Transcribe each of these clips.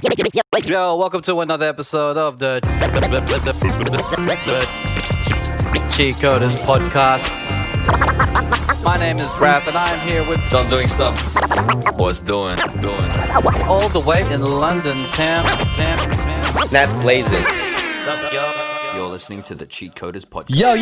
Yo, welcome to another episode of the Cheat Coders podcast. My name is Raph and I am here with Done doing stuff. What's doing? all the way in London town. That's blazing. What's up, yo? You're listening to the Cheat Coders podcast. Yo.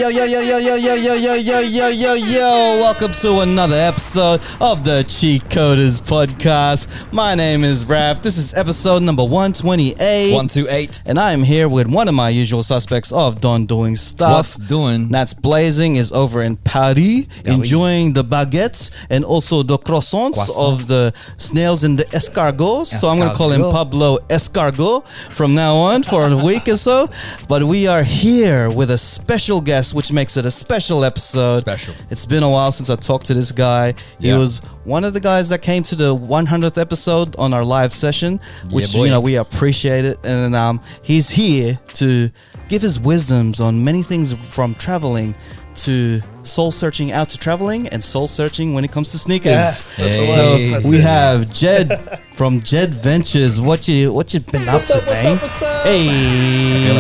Welcome to another episode of the Cheat Coders podcast. My name is Raph. This is episode number 128. 128. And I am here with one of my usual suspects of Don Doing Stuff. What's doing? Nats Blazing is over in Paris, enjoying the baguettes and also the croissants of the snails and the escargots. So I'm going to call him Pablo Escargot from now on for a week or so. But we are here with a special guest, which makes it a special episode. Special. It's been a while since I talked to this guy. He was one of the guys that came to the 100th episode on our live session, which we appreciate it. And he's here to give his wisdoms on many things, from traveling to soul searching out to traveling, and soul searching when it comes to sneakers. Yeah, So we have Jed from JEDventures. What you been up to, man? What's up? Hey,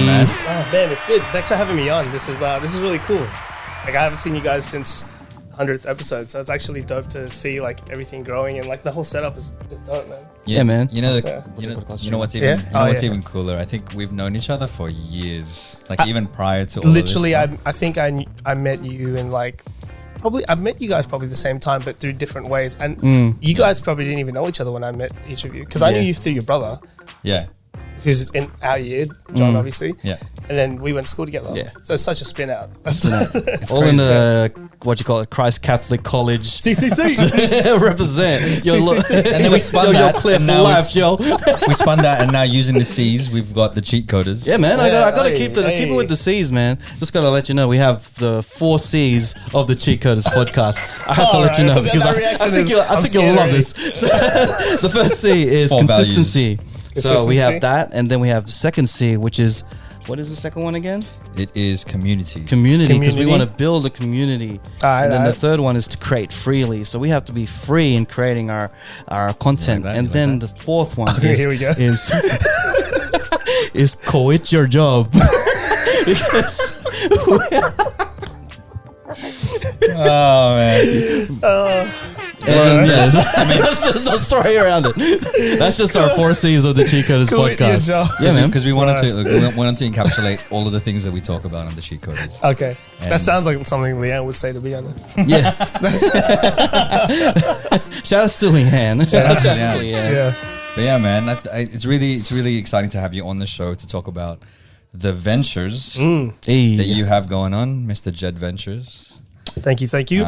man. Oh man, it's good. Thanks for having me on. This is really cool. Like, I haven't seen you guys since 100th episode, so it's actually dope to see like everything growing, and like the whole setup is dope, man. Yeah, man. You know, Yeah. you know what's even Yeah? even cooler. I think we've known each other for years, like even prior to all Literally, of this I think I met you in like I met you guys probably the same time, but through different ways. And you guys probably didn't even know each other when I met each of you, because I knew you through your brother, Yeah. who's in our year, John, obviously. Yeah. And then we went to school together. Yeah. So it's such a spin out. All in the what you call it, Christ Catholic College. CCC. Represent. Yo, look. And then we spun that, clear and for now life, yo. we spun that, and now using the C's, we've got the Cheat Coders. Yeah, man. I gotta Hey, keep it hey. with the C's, man. Just gotta let you know we have the 4 C's of the Cheat Coders podcast. I have to let you know Alright, because that I reaction think is- you'll I'm love scared this. So, the first C is 4 consistency. So we Consistency. have that, and then we have the second C, which is, what is the second one again? It is community. Community, because we Community. want to build a community. Alright, And then the alright. third one is to create freely. So we have to be free in creating our content. Like that, and like then that. the fourth one Here we go. is quit your job. Because Oh man. there's no story around it. That's just our 4 C's of the Cheat Coders Quit your podcast. job. Yeah, man. Because we wanted to encapsulate all of the things that we talk about on the Cheat Coders. Okay. And- That sounds like something Leanne would say, to be honest. Yeah. Shout out to Leanne. Shout out to Leanne. Yeah. But yeah, man, it's really exciting to have you on the show to talk about the ventures Hey. that you have going on, Mr. JEDventures. Thank you.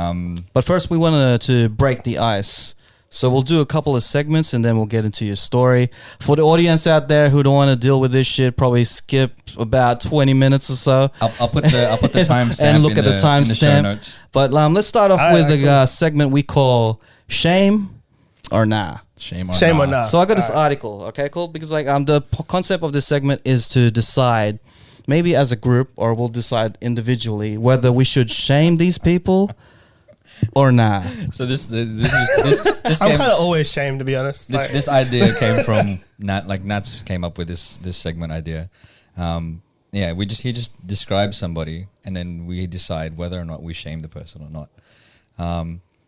But first, we wanted to break the ice. So we'll do a couple of segments and then we'll get into your story. For the audience out there who don't want to deal with this shit, probably skip about 20 minutes or so. I'll put the timestamp And look in at the in the show timestamp. notes. But let's start off Alright, with the segment we call Shame or Nah. Shame or not. So I got this article, okay, cool? Because the concept of this segment is to decide, maybe as a group, or we'll decide individually, whether we should shame these people or not. So this I'm came, kind of always shamed, to be honest. Like, this idea came from Nat. Like Nat's came up with this segment idea. Yeah, he just describes somebody, and then we decide whether or not we shame the person or not.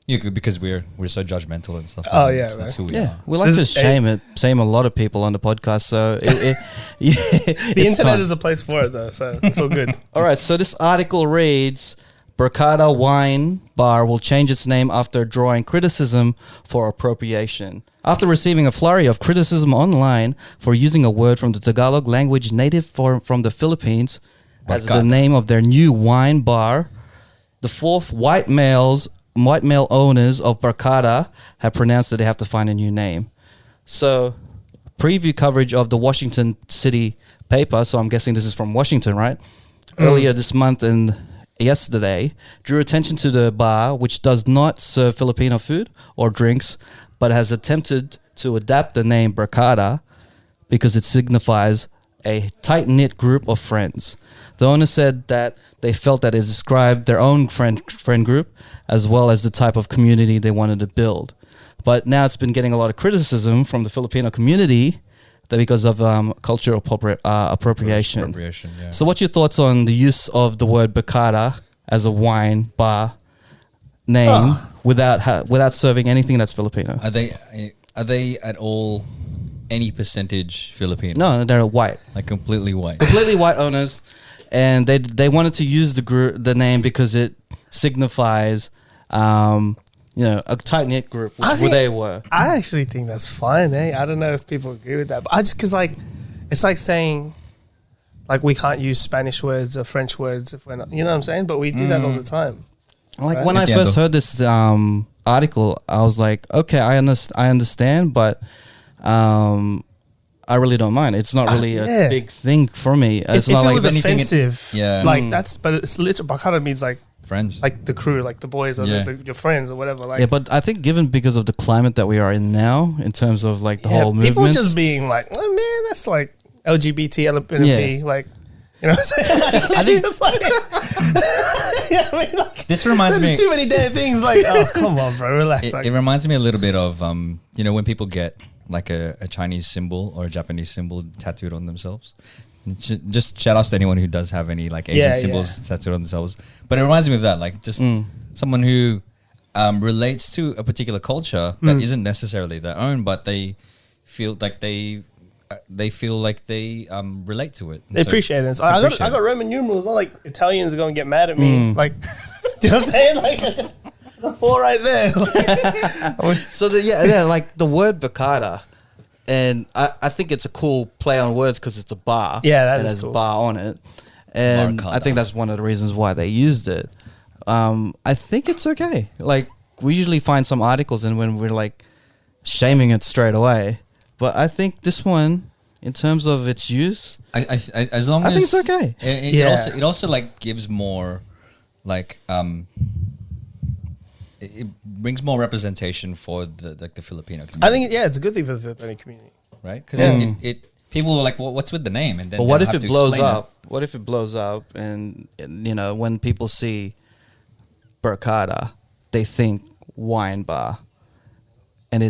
Because we're so judgmental and stuff. Oh, yeah, that's who we Yeah, are. we like This to is shame a lot of people on the podcast. So the it's internet time. is a place for it, though, so it's all good. All right, so this article reads, Barcada Wine Bar will change its name after drawing criticism for appropriation. After receiving a flurry of criticism online for using a word from the Tagalog language native from the Philippines as the Barcada. name of their new wine bar, the 4th white male owners of Barcada have pronounced that they have to find a new name. So, preview coverage of the Washington City paper, so I'm guessing this is from Washington, right? Earlier this month and yesterday, drew attention to the bar, which does not serve Filipino food or drinks, but has attempted to adapt the name Barcada because it signifies a tight-knit group of friends. The owner said that they felt that it described their own friend group as well as the type of community they wanted to build. But now it's been getting a lot of criticism from the Filipino community because of cultural appropriation. Appropriation, yeah. So, what's your thoughts on the use of the word Bacata as a wine bar name without serving anything that's Filipino? Are they at all any percentage Filipino? No, they're white, Like completely white. completely white owners, and they wanted to use the name because it signifies, a tight knit group, which where they were. I actually think that's fine. I don't know if people agree with that, but I just because it's like saying like we can't use Spanish words or French words if we're not. You know what I'm saying? But we do that all the time. Like Right. when I Entiendo. first heard this article, I was like, okay, I understand, but I really don't mind. It's not really yeah. a big thing for me. It's If not it like was anything offensive, yeah. like but it's literally Bacata means like Friends. the crew, like the boys or Yeah. your friends or whatever. Like yeah, but I think given because of the climate that we are in now, in terms of like the whole people movement, just being like, oh man, that's like LGBT, LMP, Yeah. like. You know what I'm saying? I think it's like, yeah, I mean, like, This reminds there's me. too many damn things. Like, oh, come on, bro, relax. It, Like, it reminds me a little bit of when people get like a Chinese symbol or a Japanese symbol tattooed on themselves. Just shout outs to anyone who does have any like Asian Yeah, symbols tattooed on themselves. But it reminds me of that, like just someone who relates to a particular culture that isn't necessarily their own, but they feel like they relate to it. they appreciate it. So I appreciate got it. Roman numerals. Not like Italians are gonna get mad at me. Like, do you know what I'm saying? Like, the 4 right there. so like the word Bacata, and I think it's a cool play on words because it's a bar. Yeah, that and is there's cool. a bar on it, and Barcada. I think that's one of the reasons why they used it. I think it's okay. Like we usually find some articles, and when we're like shaming it straight away, but I think this one, in terms of its use, As long I as think it's okay. It also like gives more like it brings more representation for the Filipino community. I think it's a good thing for the Filipino community. right? Because Yeah. it people were like, well, what's with the name? And then But what they'll if have it to blows explain up? What if it blows up and when people see Barcada, they think wine bar, and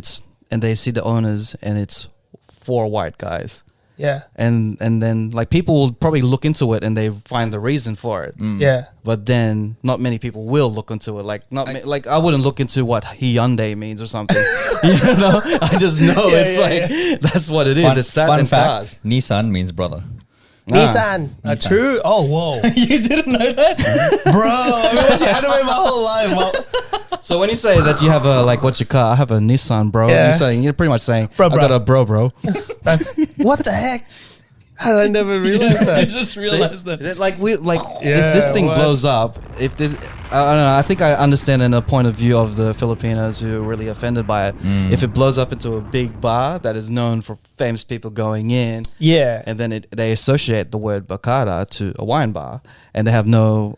they see the owners and it's 4 white guys, Yeah, and then like people will probably look into it and they find the reason for it. yeah. But then not many people will look into it. Like I wouldn't look into what Hyundai means or something. I just know that's what it is. It's that Fun and fact: cars. Nissan means brother. Nissan. Nissan. True. Oh, whoa, You didn't know that? bro. I've been watching anime my whole life. Well, So when you say that you have a what's your car? I have a Nissan, bro. Yeah. You're pretty much saying Bro, I got a bro. that's what the heck. How did I never realize that? just realized that. If Yeah, this thing what? blows up, I don't know. I think I understand in a point of view of the Filipinos who are really offended by it. If it blows up into a big bar that is known for famous people going in, Yeah, and then they associate the word Bacata to a wine bar, and they have no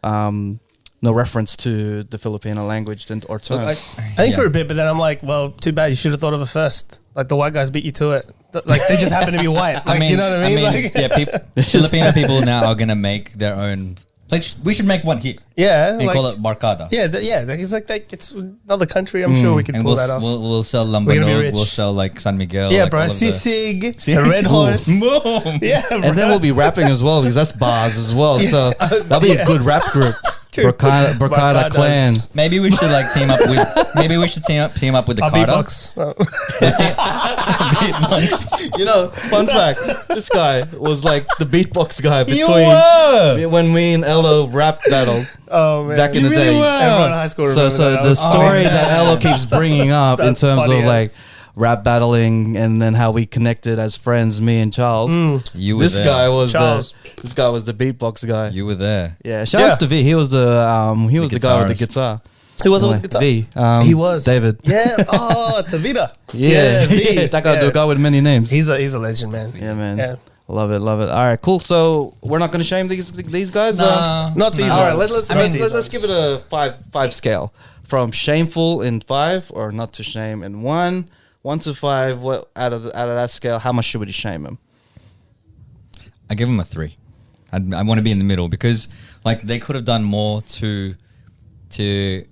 reference to the Filipino language or terms. I think for a bit, but then I'm like, well, too bad. You should have thought of it first. Like the white guys beat you to it. Like they just happen to be white. Like you know what I mean? Like, Filipino people now are gonna make their own. Like we should make one here. yeah, And like, call it Barcada. yeah, it's like it's another country. I'm sure we could And pull we'll, that off. we'll sell We're gonna be Lambanog, rich. we'll sell like San Miguel. yeah, like bro. all of the- Sisig, a red horse. Boom. Yeah, bro. And then we'll be rapping as well because that's bars as well. So that'll be a good rap group. True. Bacata Barcadas. Clan. Maybe we should like team up with. Maybe we should team up with the Our Carter. beatbox. Oh. Fun fact: this guy was like the beatbox guy You between were. when me and Elo rap battled Oh man, back in the You really day. were. Everyone in high school. So remember that. the story that Elo keeps bringing up in That's terms funny, of yeah. like rap battling and then how we connected as friends, me and Charles. You were This there. guy was Charles. the beatbox guy. You were there. Yeah, shout outs to V. He was the guy with the guitarist. guitar. Who was it with Anyway, the guitar? V. He was David. Yeah. Oh, Tavita. Yeah, V. that guy, Yeah. the guy with many names. He's a legend, man. Yeah, man. Yeah. Love it. All right, cool. So we're not going to shame these guys. Nah, Not these All right, ones. let's I mean, these let's ones. give it a five scale from shameful in 5 or not to shame in 1. 1 to 5. What out of that scale? How much should we shame him? I give him a 3. I want to be in the middle because like they could have done more to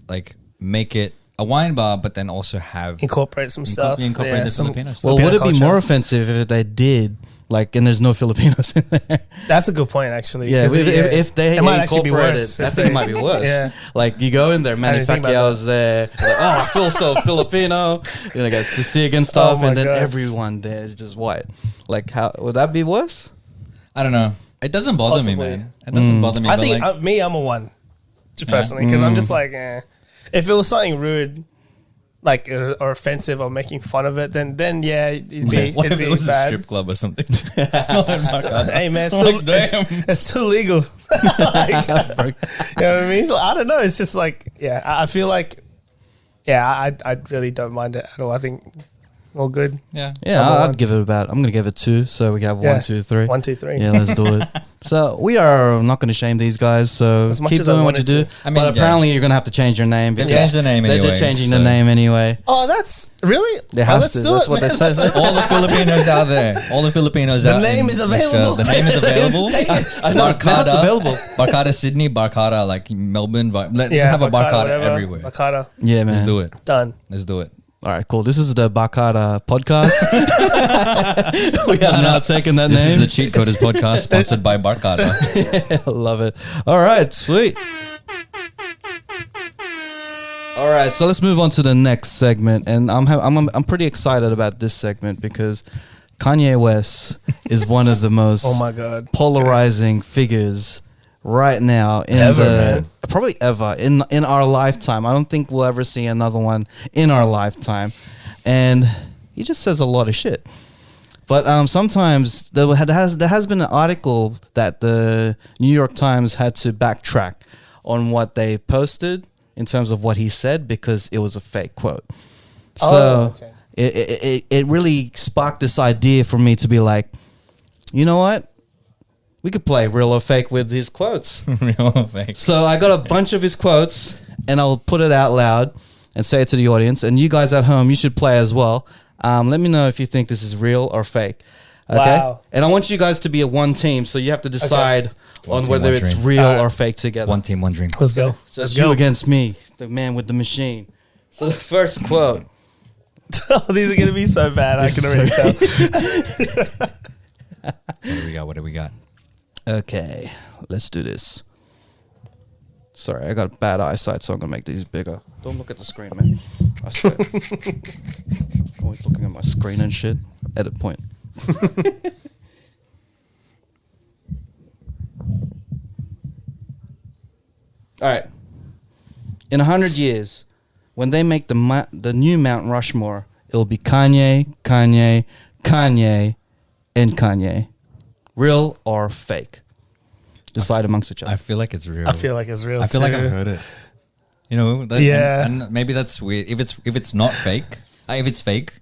like make it a wine bar, but then also have Incorporate some stuff. incorporate the some Filipino stuff. Well, Filipino would it be culture. more offensive if they did, like, and there's no Filipinos in there? That's a good point, actually. Yeah, 'cause if they it might actually be incorporated, worse. I if think they- it might be worse. Yeah. Like, you go in there, Manny didn't think about Pacquiao's there. Like, oh, I feel so Filipino. You know, got Sisig and stuff, my and then God. everyone there is just white. Like, how would that be worse? I don't know. It doesn't bother me, Possibly. man. It doesn't bother me. I but think like, I'm a 1, just personally, because I'm just like, if it was something rude, like or offensive or making fun of it, then yeah, it'd be what it'd if be it was a bad. strip club or something? Hey man, it's I'm still, like, damn. it's still legal. Like, you know what I mean? I don't know. It's just like, yeah, I feel like, yeah, I really don't mind it at all. I think all good. Yeah. Yeah, Number one. I'd give it about. I'm gonna give it 2. So we have Yeah. 1, 2, 3. 1, 2, 3. Yeah, let's do it. So we are not going to shame these guys. So As much keep as I doing what you wanted do. to. I mean, but yeah. apparently you're going to have to change your name. They've because changed the name They're anyway. just changing so- the name anyway. Oh, that's really. They Oh, have let's to. do That's it, what they man. said. That's All the Filipinos out there. All the Filipinos out name in is Mexico, available. The name is available. Take it. I know, now it's available. Barcada Sydney, Barcada like Melbourne. Let's Yeah, have a Barcada whatever. everywhere. Bakata. Yeah, man. Let's do it. Done. Let's do it. All right, cool. This is the Bakada podcast. We are now taking that This is name. the Cheat Coders podcast sponsored by Barcada. Love it. All right, sweet. All right, so let's move on to the next segment, and I'm pretty excited about this segment because Kanye West is one of the most Oh my god. polarizing figures right now in Ever, man. probably ever in our lifetime. I don't think we'll ever see another one in our lifetime, and he just says a lot of shit. But sometimes there has been an article that the New York Times had to backtrack on what they posted in terms of what he said because it was a fake quote. So okay. it really sparked this idea for me to be like, you know what? We could play real or fake with his quotes. Real fake. So I got a bunch of his quotes and I'll put it out loud and say it to the audience. And you guys at home, you should play as well. Let me know if you think this is real or fake. Okay. Wow. And I want you guys to be a one team. So you have to decide One on team, whether one it's dream. real Alright. or fake together. One team, one dream. Let's go. So it's you against me, the man with the machine. So the first quote. Oh, these are gonna be so bad. I can already tell. What do we got? Okay, let's do this. Sorry, I got bad eyesight, so I'm gonna make these bigger. Don't look at the screen, man. I swear. Always looking at my screen and shit. Edit point. All right. In 100 years, when they make the new Mount Rushmore, it'll be Kanye, Kanye, Kanye, and Kanye. Real or fake? Decide amongst each other. I feel like it's real. I feel like it's real. I feel like too. I've heard it. You know, that, Yeah. and maybe that's weird. If it's not fake, if it's fake,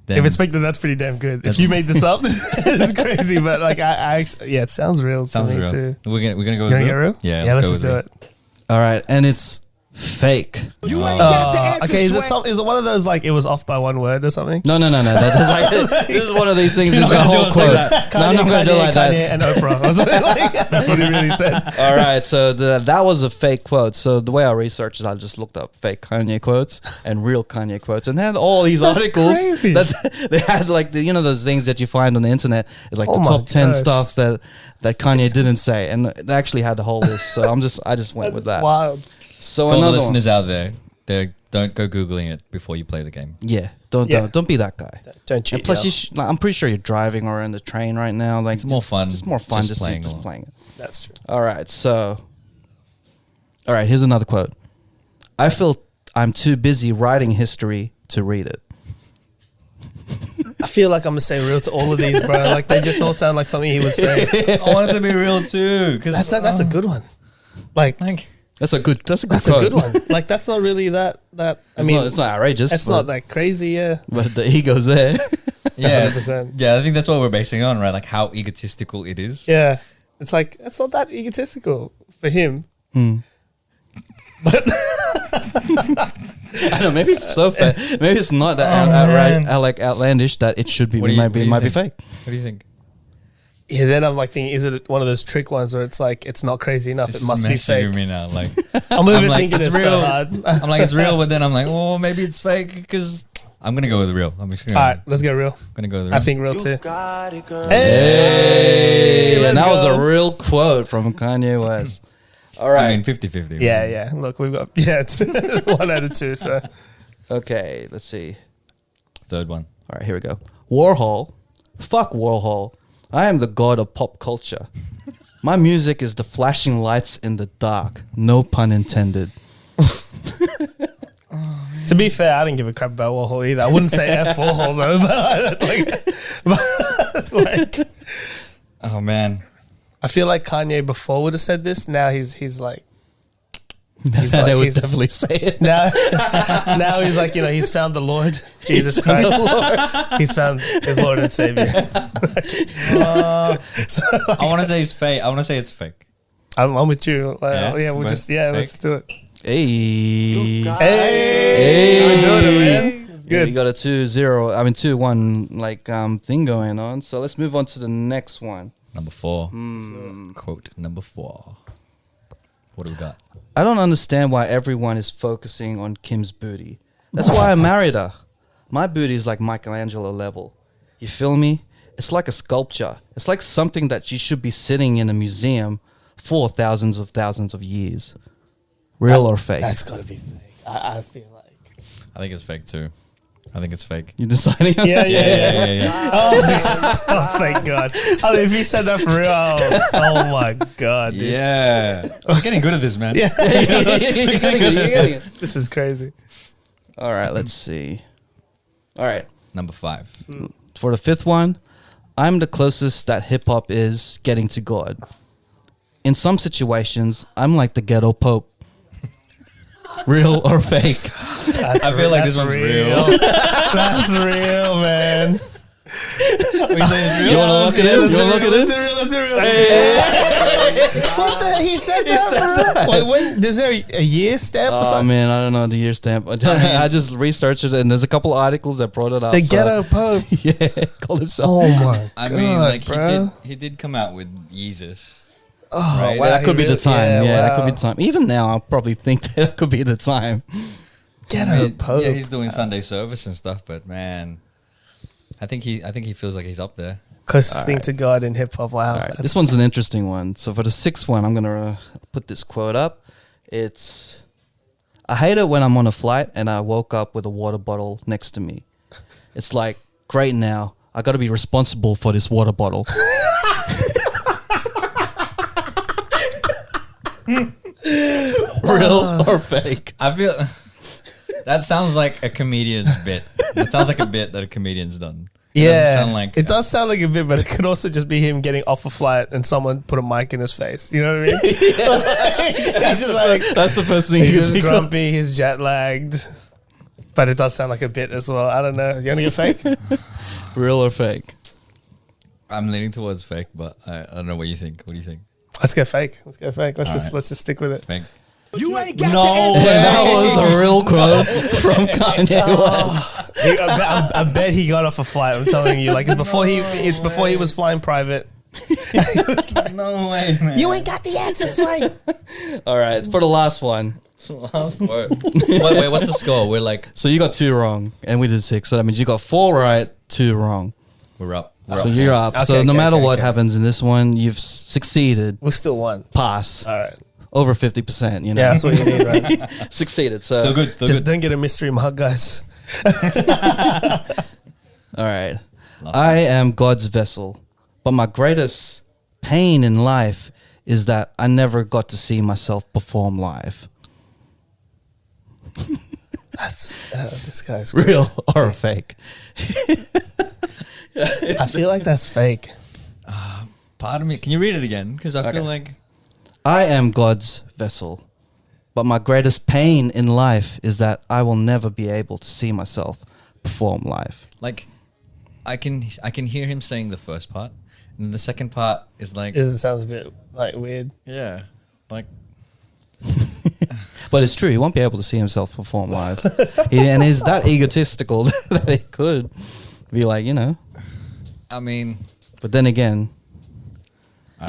then If it's fake, then that's pretty damn good. If you made this up, it's crazy. But like, I actually, yeah, it sounds real sounds to me real. too. We're gonna go. You with gonna get real? Yeah, Yeah, let's go just with do real. it. All right, and it's fake. Okay, is it one of those like it was off by one word or something? No. That's like, this is one of these things. It's a gonna do whole it quote. like No, I'm not going to do it like Kanye that. and Oprah. Or something like that. That's what he really said. All right, so that was a fake quote. So the way I researched is I just looked up fake Kanye quotes and real Kanye quotes, and they had all these That's articles crazy. that they had like those things that you find on the internet. It's like Oh the my top 10 gosh. stuff that Kanye didn't say, and they actually had the whole list. So I just went with That's that. wild. So So all the another one. listeners out there, don't go googling it before you play the game. Yeah, Yeah. don't be that guy. Don't cheat. And plus, yo. I'm pretty sure you're driving or in the train right now. Like It's more fun. Just more fun. just playing just along. playing it. That's true. All right. Here's another quote. I feel I'm too busy writing history to read it. I feel like I'm gonna say real to all of these, bro. Like they just all sound like something he would say. I want it to be real too, because That's a good one. Like That's a good. That's a good. that's a quote. good one. Like that's not really that. I mean, it's not outrageous. it's not that crazy. Yeah. But the ego's there. Yeah, 100%. yeah. I think that's what we're basing it on, right? Like how egotistical it is. Yeah. It's like it's not that egotistical for him. I don't know. Maybe it's so fair. Maybe it's not that man. like outlandish that it should be. What do It you- might what do be. you Might be think? fake. What do you think? Yeah, then I'm like thinking, is it one of those trick ones where it's like it's not crazy enough? It's it must be messing fake. me now. Like I'm even like, thinking it's so hard. I'm like, it's real, but then I'm like, oh, maybe it's fake because I'm gonna go with real. I'm just gonna, All right, let's go real. gonna go with real. I think real too. Hey, let's and that was go. a real quote from Kanye West. All right. I mean, 50-50. Yeah. Look, we've got it's 1 out of 2. So Okay, let's see. Third one. All right, here we go. Warhol. Fuck Warhol. I am the god of pop culture. My music is the flashing lights in the dark. No pun intended. to be fair, I didn't give a crap about Warhol either. I wouldn't say F Warhol though, but like, Oh man. I feel like Kanye before would have said this. Now he's like. They would definitely say it. Now he's like, he's found the Lord, Jesus Christ. He's found his Lord and Savior. I want to say it's fake. I want to say it's fake. I'm with you. Yeah? Let's Fake? just do it. Hey. Hey, we're doing it, man. It's Yeah, good. you got a 2-1 like thing going on. So let's move on to the next one. Number 4. Quote number 4. What do we got? I don't understand why everyone is focusing on Kim's booty. That's why I married her. My booty is like Michelangelo level. You feel me? It's like a sculpture. It's like something that you should be sitting in a museum for thousands of years. Real or fake? That's got to be fake. I feel like. I think it's fake too. I think it's fake. You deciding on Yeah, that? Yeah. Oh, thank God. I mean, if he said that for real, oh my God, dude. Yeah. I'm getting good at this, man. Yeah. You're getting it. This is crazy. All right, let's see. All right. Number 5. For the 5th one, I'm the closest that hip hop is getting to God. In some situations, I'm like the ghetto pope. Real or fake? That's I feel like this one's real. That's real, man. You You want to look at it? You want to look at Let's it? do real. Let's do real. What the? He said that, bro? Wait, when? Is there a year stamp or Oh something? man, I don't know the year stamp. I just researched it, and there's a couple articles that brought it up. The so- ghetto pope. yeah, called himself. Oh my I God, mean, like bro. he did come out with Jesus. Oh, right? wow, that could be the time. Yeah, that could be wow. the time. Even now, I probably think that could be the time. Ghetto pope. Yeah, he's doing Sunday service and stuff, but man, I think he feels like he's up there. Closest thing to God in hip hop. Wow. All right, this one's an interesting one. So for the 6th one, I'm gonna put this quote up. It's, I hate it when I'm on a flight and I woke up with a water bottle next to me. It's like, great now, I got to be responsible for this water bottle. Real or fake? I feel that sounds like a comedian's bit. That sounds like a bit that a comedian's done. It doesn't sound like it does sound like a bit, but it could also just be him getting off a flight and someone put a mic in his face. You know what I mean? He's just like, That's the first thing he's you just think of. grumpy, he's jet lagged. But it does sound like a bit as well. I don't know. You want to get fake? Real or fake? I'm leaning towards fake, but I don't know what you think. What do you think? Let's go fake. Let's go fake. Let's All just right. let's just stick with it. Fake. You ain't got No the way. That was a real quote from Kanye West. I bet he got off a flight. I'm telling you, like it's before he was flying private. No way, man. You ain't got the answer, Sway. All right, it's for the last one. Last quote. Wait, what's the score? We're like, So you got 2 wrong, and we did 6. So that means you got 4 right, 2 wrong. we're up. So you're up. Okay, So no okay, matter okay, what okay. happens in this one, you've succeeded. We still won. Pass. All right. Over 50%, you know. Yeah, that's what you need, right? Succeeded. So Still good. Still Just good. don't get a mystery mug, guys. All right. Last I am God's vessel, but my greatest pain in life is that I never got to see myself perform live. That's this guy's great. Real or fake? I feel like that's fake. Pardon me. Can you read it again? Because I feel like I am God's vessel, but my greatest pain in life is that I will never be able to see myself perform live. I can hear him saying the first part, and the second part is like, It sounds a bit like weird. yeah, like But it's true, he won't be able to see himself perform live. And he's that egotistical that he could be like, you know. I mean, But then again,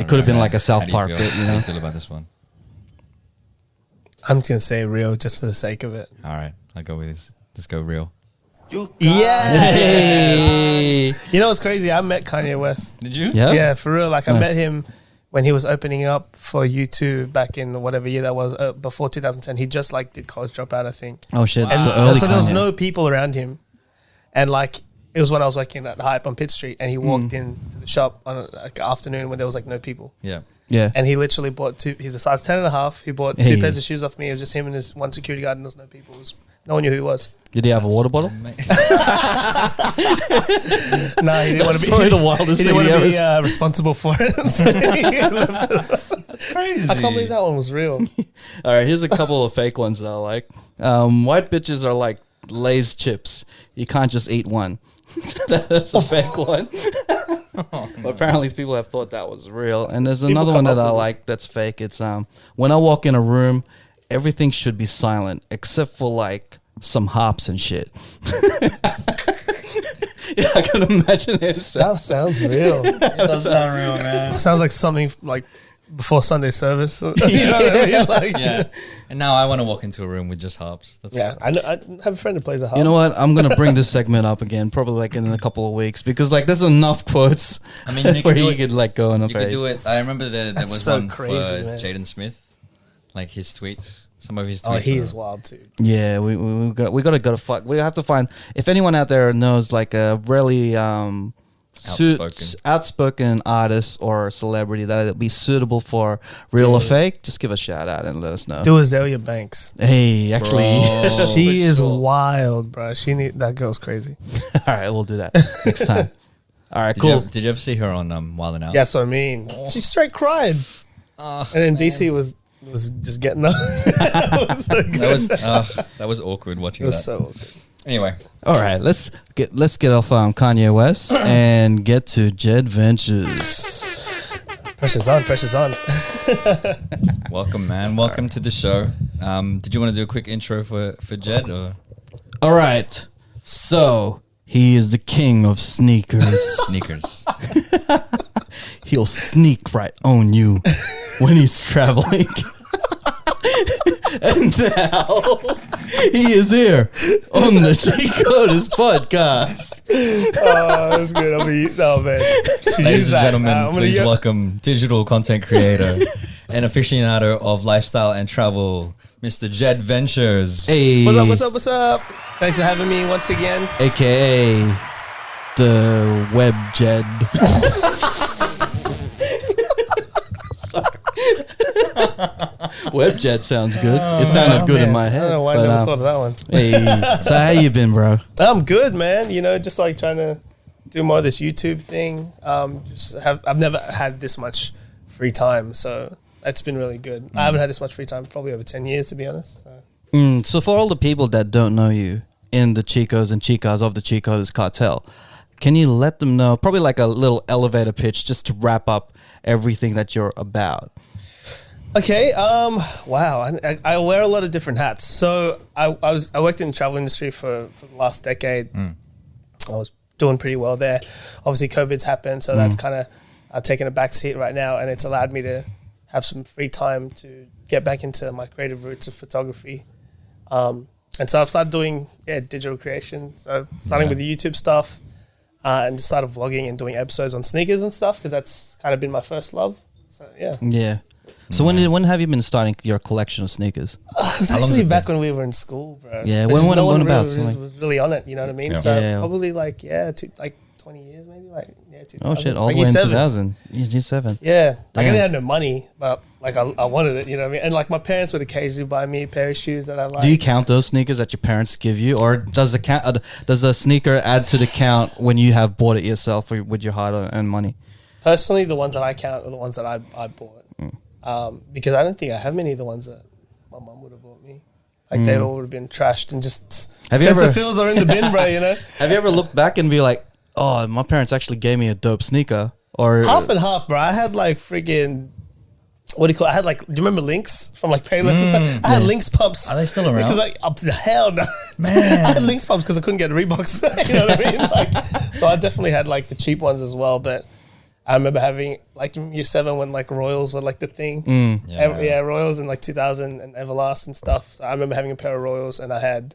It could have been like a South How do Park feel? bit, you How do know. you feel about this one? I'm just gonna say real just for the sake of it. All right, I'll go with this. Let's go real. Yeah. Hey. You know what's crazy? I met Kanye West. Did you? Yeah. Yeah, for real. Like I Nice. met him when he was opening up for U2 back in whatever year that was, before 2010. He just like did College Dropout, I think. Oh shit. And So early so there was Kanye. no people around him, and like it was when I was working at Hype on Pitt Street, and he walked into the shop on a, like afternoon when there was like no people, Yeah. Yeah. and he literally bought two. He's a size 10 and a half. He bought Hey. two pairs of shoes off me. It was just him and his one security guard, and there was no people. It was, no one knew who he was. Did he have a water bottle? Nah, he didn't want to be. probably the wildest he didn't thing want he to ever be responsible for it. So he left it. That's crazy. I can't believe that one was real. All right, here's a couple of fake ones that I like. White bitches are like Lay's chips. You can't just eat one. That's a fake one. But apparently people have thought that was real. And there's another one come that up I with like that's fake. It's when I walk in a room, everything should be silent except for like some harps and shit. Yeah, I can imagine him saying. That sounds real. It does sound real, man. Sounds like something like before Sunday service. You know what I mean? Like, Yeah. And now I want to walk into a room with just harps. That's yeah. I have a friend who plays a harp. You know what? I'm gonna bring this segment up again, probably like in a couple of weeks, because like there's enough quotes. I mean, you where could do you it. could like go on a You could page. do it. I remember there That's was so one crazy, for man. Jaden Smith, like his tweets. Some of his tweets. Oh, he's were- wild too. Yeah, we gotta fuck. We have to find if anyone out there knows like a really outspoken artist or celebrity that would be suitable for real or Dude. fake. Just give a shout out and let us know. Do Azalea Banks. Hey, actually, Bro. She for is sure. wild, bro. That girl's crazy. all right, we'll do that next time. All right, Did cool. did you ever see her on Wild 'N Out? Yeah, that's what I mean. She straight cried, and then DC was just getting up. It was so good. That was awkward watching It was that. so good. Anyway, All right, let's get off Kanye West and get to JEDventures. Pressure's on. Pressure's on. welcome, man. Welcome to the show. Did you want to do a quick intro for Jed? Or? All right, so he is the king of sneakers. Sneakers. He'll sneak right on you when he's traveling. And now he is here on the G-Coders podcast. Oh, that's good. Oh man. Ladies and gentlemen, please welcome digital content creator and aficionado of lifestyle and travel, Mr. JEDventures. Hey, What's up? What's up? What's up? Thanks for having me once again. AKA the Web Jed. Web Jed sounds good. It sounded good in my I head. don't know why I but, never thought of that one. hey, so how you been, bro? I'm good, man. You know, just like trying to do more of this YouTube thing. I've never had this much free time, so it's been really good. I haven't had this much free time probably over 10 years, to be honest. So. So for all the people that don't know you in the Chicos and Chicas of the Chicos cartel, can you let them know, probably like a little elevator pitch just to wrap up everything that you're about? Okay. Wow. I wear a lot of different hats. So I worked in the travel industry for the last decade. I was doing pretty well there. Obviously, COVID's happened, so that's kind of taken a back seat right now, and it's allowed me to have some free time to get back into my creative roots of photography. And so I've started doing digital creation. So starting with the YouTube stuff, and just started vlogging and doing episodes on sneakers and stuff because that's kind of been my first love. So yeah. Yeah. So when have you been starting your collection of sneakers? It was How long has actually it back when we were in school, bro. Yeah, Because when no one about, really so like- was really on it, you know what I mean? Yeah. So Yeah. probably like 20 years maybe, like 2000. Oh shit, all like the way in year 7. 2000. Year 7. Yeah, like I Damn. didn't have no money, but like I wanted it, you know what I mean? And like my parents would occasionally buy me a pair of shoes that I like. Do you count those sneakers that your parents give you, or does the sneaker add to the count when you have bought it yourself with your hard-earned money? Personally, the ones that I count are the ones that I bought. Because I don't think I have many of the ones that my mum would have bought me. Like they all would have been trashed and just Have you sent ever- to Phil's or in the bin, bro, you know? Have you ever looked back and be like, "Oh, my parents actually gave me a dope sneaker"? Or Half and half, bro. I had like freaking, what do you call it? I had like, do you remember Lynx from like Payless or something? I had Lynx pumps. Are they still around? Because like, up to the hell no. Man. I had Lynx pumps because I couldn't get Reeboks. You know what I mean? Like, so I definitely had like the cheap ones as well. But I remember having like in year 7 when like Royals were like the thing. Royals in like 2000 and Everlast and stuff. So I remember having a pair of Royals, and I had,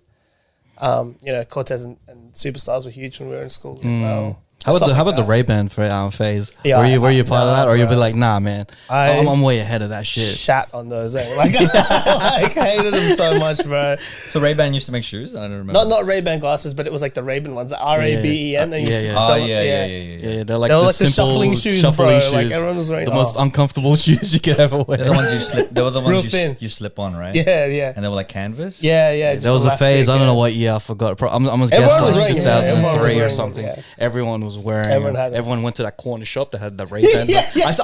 Cortez and Superstars were huge when we were in school as well. How about the Ray-Ban phase? Yeah, were you part of that, or you'd be like, nah, man, I'm I'm way ahead of that shit. Shat on those, like I hated them so much, bro. So Ray-Ban used to make shoes? I don't remember. Not Ray-Ban glasses, but it was like the Ray-Ban ones, RABEN. They used to Oh, sell yeah. They're like They were the like the simple shuffling shoes, bro. Like everyone was wearing the most uncomfortable shoes you could ever wear. They're the ones you slip. They were the Real ones thin. you slip on, right? Yeah. And they were like canvas. Yeah. There was a phase. I don't know what year. I forgot. I'm gonna guess Everyone was like wearing it, yeah. Everyone was 2003 or wearing something. it, yeah. Everyone was wearing. Everyone had it. Everyone went to that corner shop that had the Ray-Ban.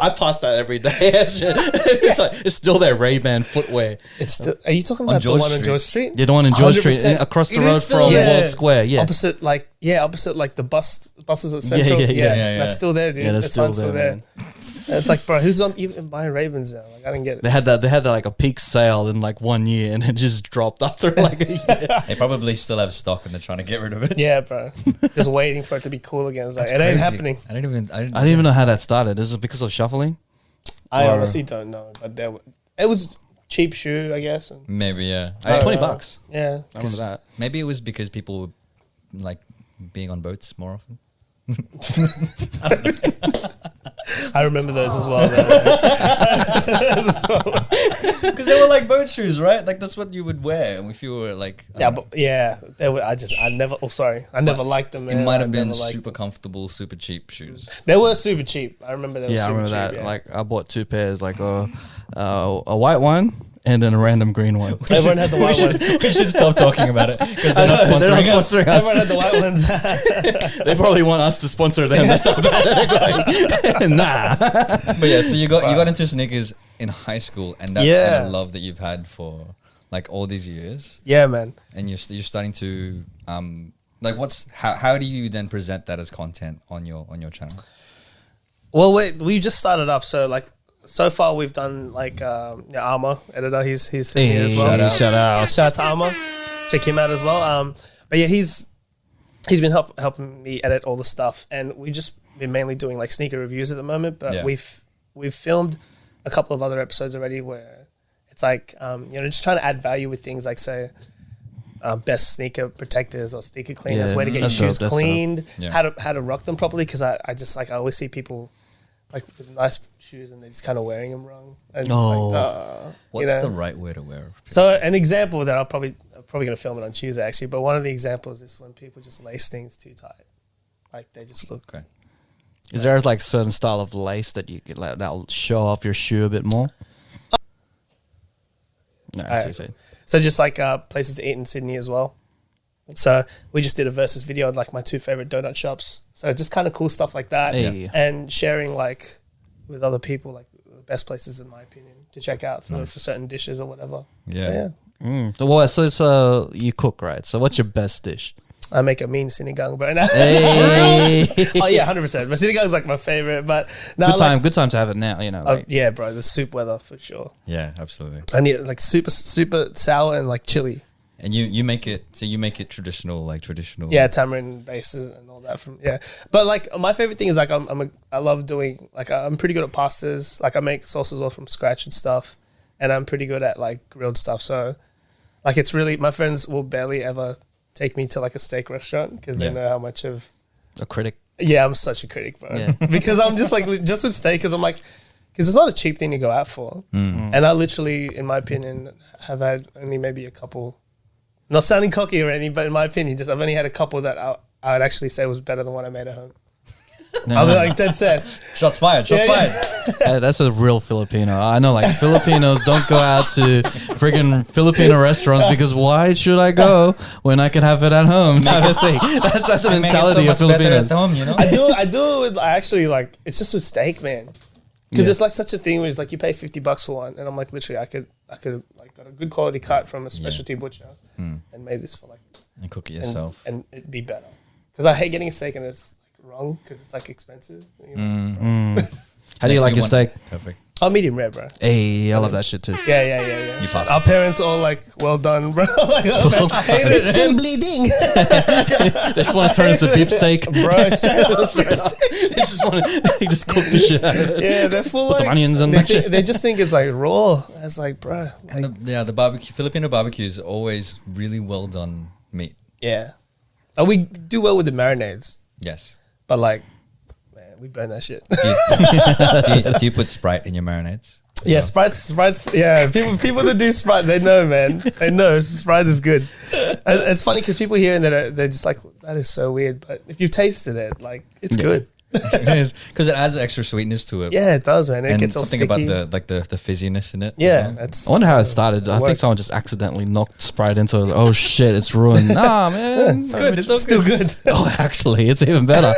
I passed that every day. It's still their Ray-Ban footwear. It's still. Are you talking about the George one on Street. George Street? Yeah, the one in George 100%. Street, across the It is road still from there. World Square. Yeah, Opposite like the buses at Central. Yeah. That's still there, dude. Yeah, the that's sun's still still there, there. It's like, bro, who's even buying Ravens now? Like, I don't get it. They had that like a peak sale in like 1 year, and it just dropped after like a year. They probably still have stock and they're trying to get rid of it. Yeah, bro. Just waiting for it to be cool again. It's like, That's it ain't crazy. happening. I didn't even know how that started. Is it because of shuffling? I Or- honestly don't know, but it was cheap shoe, I guess. And, Maybe, yeah. It was I don't know. $20. Yeah. I remember that. Maybe it was because people were like being on boats more often. I remember those as well. Because they were like boat shoes, right? Like that's what you would wear if you were like. They were. I never liked them. It Man. might I have been never liked super them. comfortable, super cheap shoes. They were super cheap. I remember they were Yeah, I super remember cheap. that. Yeah. Like I bought 2 pairs, like a white one and then a random green one. Everyone had the white ones. We should stop talking about it because they're not sponsoring us. Everyone had the white ones. They probably want us to sponsor them. That's how bad. Nah. But yeah, so you got into sneakers in high school, and that's Yeah. kind of love that you've had for like all these years, Yeah, man. and you're starting to like how do you then present that as content on your channel? Well, we just started up, so far we've done like Armour editor. He's sitting here as well. Shout out. Shout out to Armour. Check him out as well. But yeah, he's been helping me edit all the stuff, and we just been mainly doing like sneaker reviews at the moment. But Yeah. we've filmed a couple of other episodes already where it's like just trying to add value with things like say best sneaker protectors or sneaker cleaners, Yeah, where to get your that's dope, shoes that's cleaned, Yeah. how to rock them properly. Because I just like I always see people like with nice shoes and they're just kind of wearing them wrong. And just What's the right way to wear? So an example that I'm probably going to film it on Tuesday actually, but one of the examples is when people just lace things too tight, like they just look. Okay. Is there like certain style of lace that you could like that'll show off your shoe a bit more? No, So just like places to eat in Sydney as well. So we just did a versus video on like my 2 favorite donut shops. So just kind of cool stuff like that, Hey. and sharing like with other people like the best places in my opinion to check out for certain dishes or whatever. Yeah. So, yeah. So it's you cook, right? So what's your best dish? I make a mean sinigang, but Hey. oh yeah, 100%. But sinigang is like my favorite. But no, Good time to have it now. You know. Like, yeah, bro, the soup weather for sure. Yeah, absolutely. I need it like super sour and like chili. And you make it traditional. Yeah, tamarind bases and all that from But like my favorite thing is like I love doing like I'm pretty good at pastas. Like I make sauces all from scratch and stuff, and I'm pretty good at like grilled stuff. So like it's really my friends will barely ever take me to like a steak restaurant because they know how much of a critic. Yeah, I'm such a critic, bro. Yeah. Because I'm just like just with steak because I'm like because it's not a cheap thing to go out for, and I literally, in my opinion, have had only maybe a couple. Not sounding cocky or anything, but in my opinion, just I've only had a couple that I would actually say was better than what I made at home. I'll be like dead set. Shots fired. Shots fired. That's a real Filipino. I know, like Filipinos don't go out to friggin' Filipino restaurants because why should I go when I can have it at home? Type of thing. That's the mentality of Filipinos. At home, you know? I do it with actually like it's just with steak, man. Because it's like such a thing where it's like you pay $50 for one, and I'm like literally I could like got a good quality cut from a specialty butcher and made this for like and cook it yourself. and it'd be better. Because I hate getting a steak and it's like wrong because it's like expensive. You know? How do you like your steak? Perfect. Oh, medium rare, bro. Hey, I love that shit too. Yeah. You passed. Our parents all like, well done, bro. Like, oh, I hate it. It's still bleeding. They just want to turn it into beef steak. Bro, straight up. They just cook the shit out of it. Yeah, they're full Put like, some onions in they, that think, shit. they just think it's like raw. It's like, bro. Like, And the barbecue, Filipino barbecue is always really well done meat. yeah. And we do well with the marinades, Yes. but like, man, we burn that shit. Do you put Sprite in your marinades? Yeah, Sprite's. Yeah, people that do Sprite, they know, man. They know Sprite is good. And it's funny because people hear that they're just like, that is so weird. But if you've tasted it, like, it's good. It is because it adds extra sweetness to it. Yeah, it does, man. It and gets all something sticky. about the fizziness in it. Yeah, as well. it's. I wonder how it started. I think works. someone just accidentally knocked Sprite into it. Oh shit, it's ruined. Nah, man. It's good. It's still good. Oh, actually, it's even better.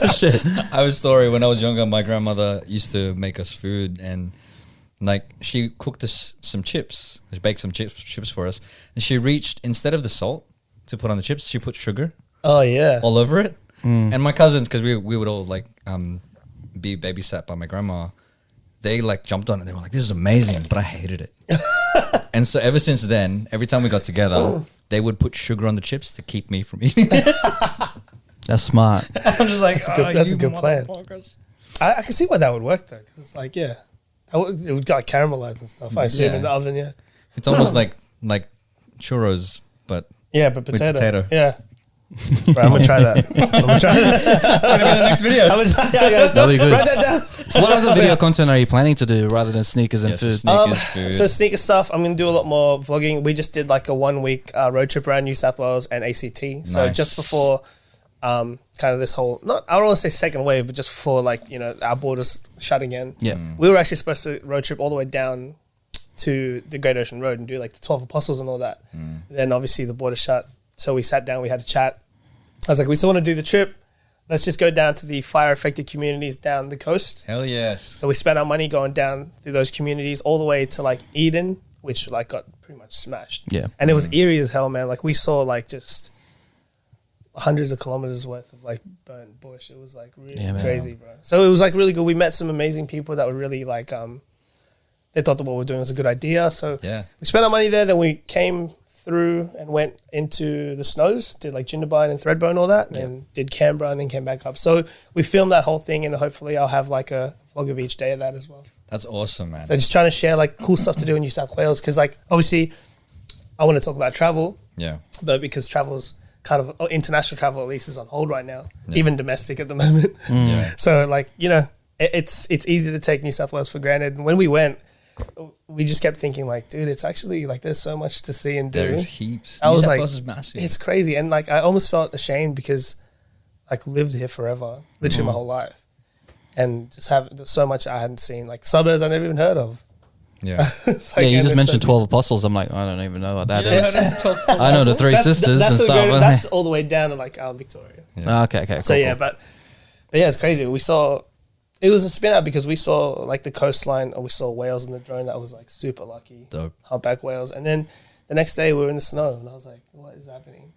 Shit. I have a story. When I was younger, my grandmother used to make us food, and like she cooked us some chips. She baked some chips for us, and she reached, instead of the salt to put on the chips, she put sugar Oh yeah. all over it. And my cousins, because we would all like be babysat by my grandma, they like jumped on it. They were like, "This is amazing," but I hated it. And so ever since then, every time we got together, they would put sugar on the chips to keep me from eating it. That's smart. I'm just like, That's a good plan. I can see why that would work though, because it's like, yeah, it would like caramelize and stuff. I assume Yeah. in the oven, yeah. It's almost like churros, but Yeah, but With potato. potato. Yeah. Right, I'm gonna try that. I'm gonna try that. it's gonna be the next video. I'm gonna try that, guys. That'll be good. Write that down. So what other video content are you planning to do rather than sneakers and Yeah, so food? sneakers, food. So sneaker stuff, I'm gonna do a lot more vlogging. We just did like a 1 week road trip around New South Wales and ACT. So Nice. just before kind of this whole, not I don't want to say second wave, but just before like, you know, our borders shut again. Yeah. We were actually supposed to road trip all the way down to the Great Ocean Road and do like the 12 Apostles and all that. Then obviously the border shut. So we sat down, we had a chat. I was like, we still want to do the trip. Let's just go down to the fire affected communities down the coast. Hell yes. So we spent our money going down through those communities all the way to like Eden, which like got pretty much smashed. Yeah. And it was eerie as hell, man. Like we saw like just hundreds of kilometers worth of like burnt bush. It was like really Yeah, man. crazy, bro. So it was like really good. We met some amazing people that were really like, they thought that what we were doing was a good idea. So Yeah. we spent our money there. Then we came through and went into the snows, did like Jindabyne and Threadbow and all that, and then did Canberra and then came back up. So we filmed that whole thing, and hopefully I'll have like a vlog of each day of that as well. That's awesome, man. So just trying to share like cool stuff to do in New South Wales, because like obviously I want to talk about travel, Yeah. but because travel's kind of international travel at least is on hold right now, even domestic at the moment. Yeah. So like, you know, it's easy to take New South Wales for granted. And when we went, we just kept thinking like, dude, it's actually like there's so much to see and do. There's heaps. I was New South like, Wales is massive. it's crazy. And like I almost felt ashamed because like lived here forever, literally my whole life, and just have there's so much I hadn't seen, like suburbs I never even heard of. Yeah. It's like, Yeah, you and just it's mentioned so- 12 apostles. I'm like, I don't even know what that Yeah, is. I know the three sisters and the stuff. great- that's all the way down to like Victoria. Okay, cool, So yeah, cool. but yeah, it's crazy. We saw it was a spin out because we saw like the coastline, and we saw whales in the drone. That was like super lucky. Dope. Humpback whales, and then the next day we were in the snow, and I was like, what is happening?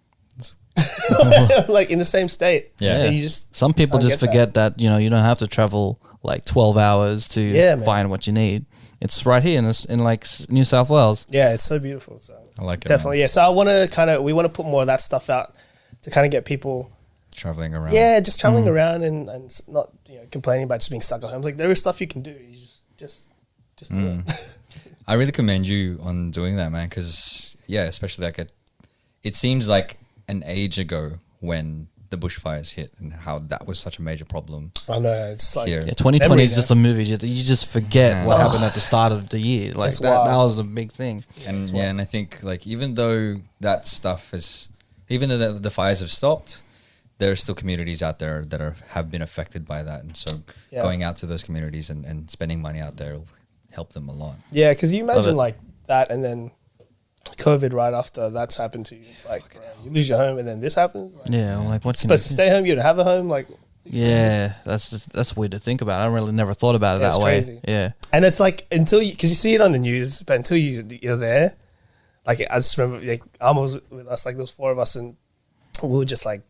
Like in the same state. Yeah. And you just Some people can't just get forget that. you know, you don't have to travel like 12 hours to Yeah, man. find what you need. It's right here in this, in like New South Wales. yeah, it's so beautiful. So I like it. definitely, yeah. So I want to we want to put more of that stuff out to kind of get people. Traveling around. Yeah, just traveling around and not complaining about just being stuck at home. Like there is stuff you can do. You just do it. I really commend you on doing that, man. Because especially like it seems like an age ago when the bushfires hit and how that was such a major problem I know. It's like here. Yeah, 2020 Memories, is just a movie. You just forget what happened at the start of the year. Like It's that wild. was the big thing. And I think like even though that stuff is, even though the fires have stopped, there are still communities out there that have been affected by that, and so Yeah. going out to those communities and spending money out there will help them a lot. Yeah, because you Love imagine it. like that, and then COVID right after that's happened to you. It's like bro, you lose your home, and then this happens. Like, Yeah, I'm like what's supposed to stay home, you don't have a home. Like, Yeah, that's weird to think about. I really never thought about it Yeah, that it's way. crazy. Yeah, and it's like until you, because you see it on the news, but until you're there, like I just remember like Alma was with us, like there was 4 of us, and we were just like,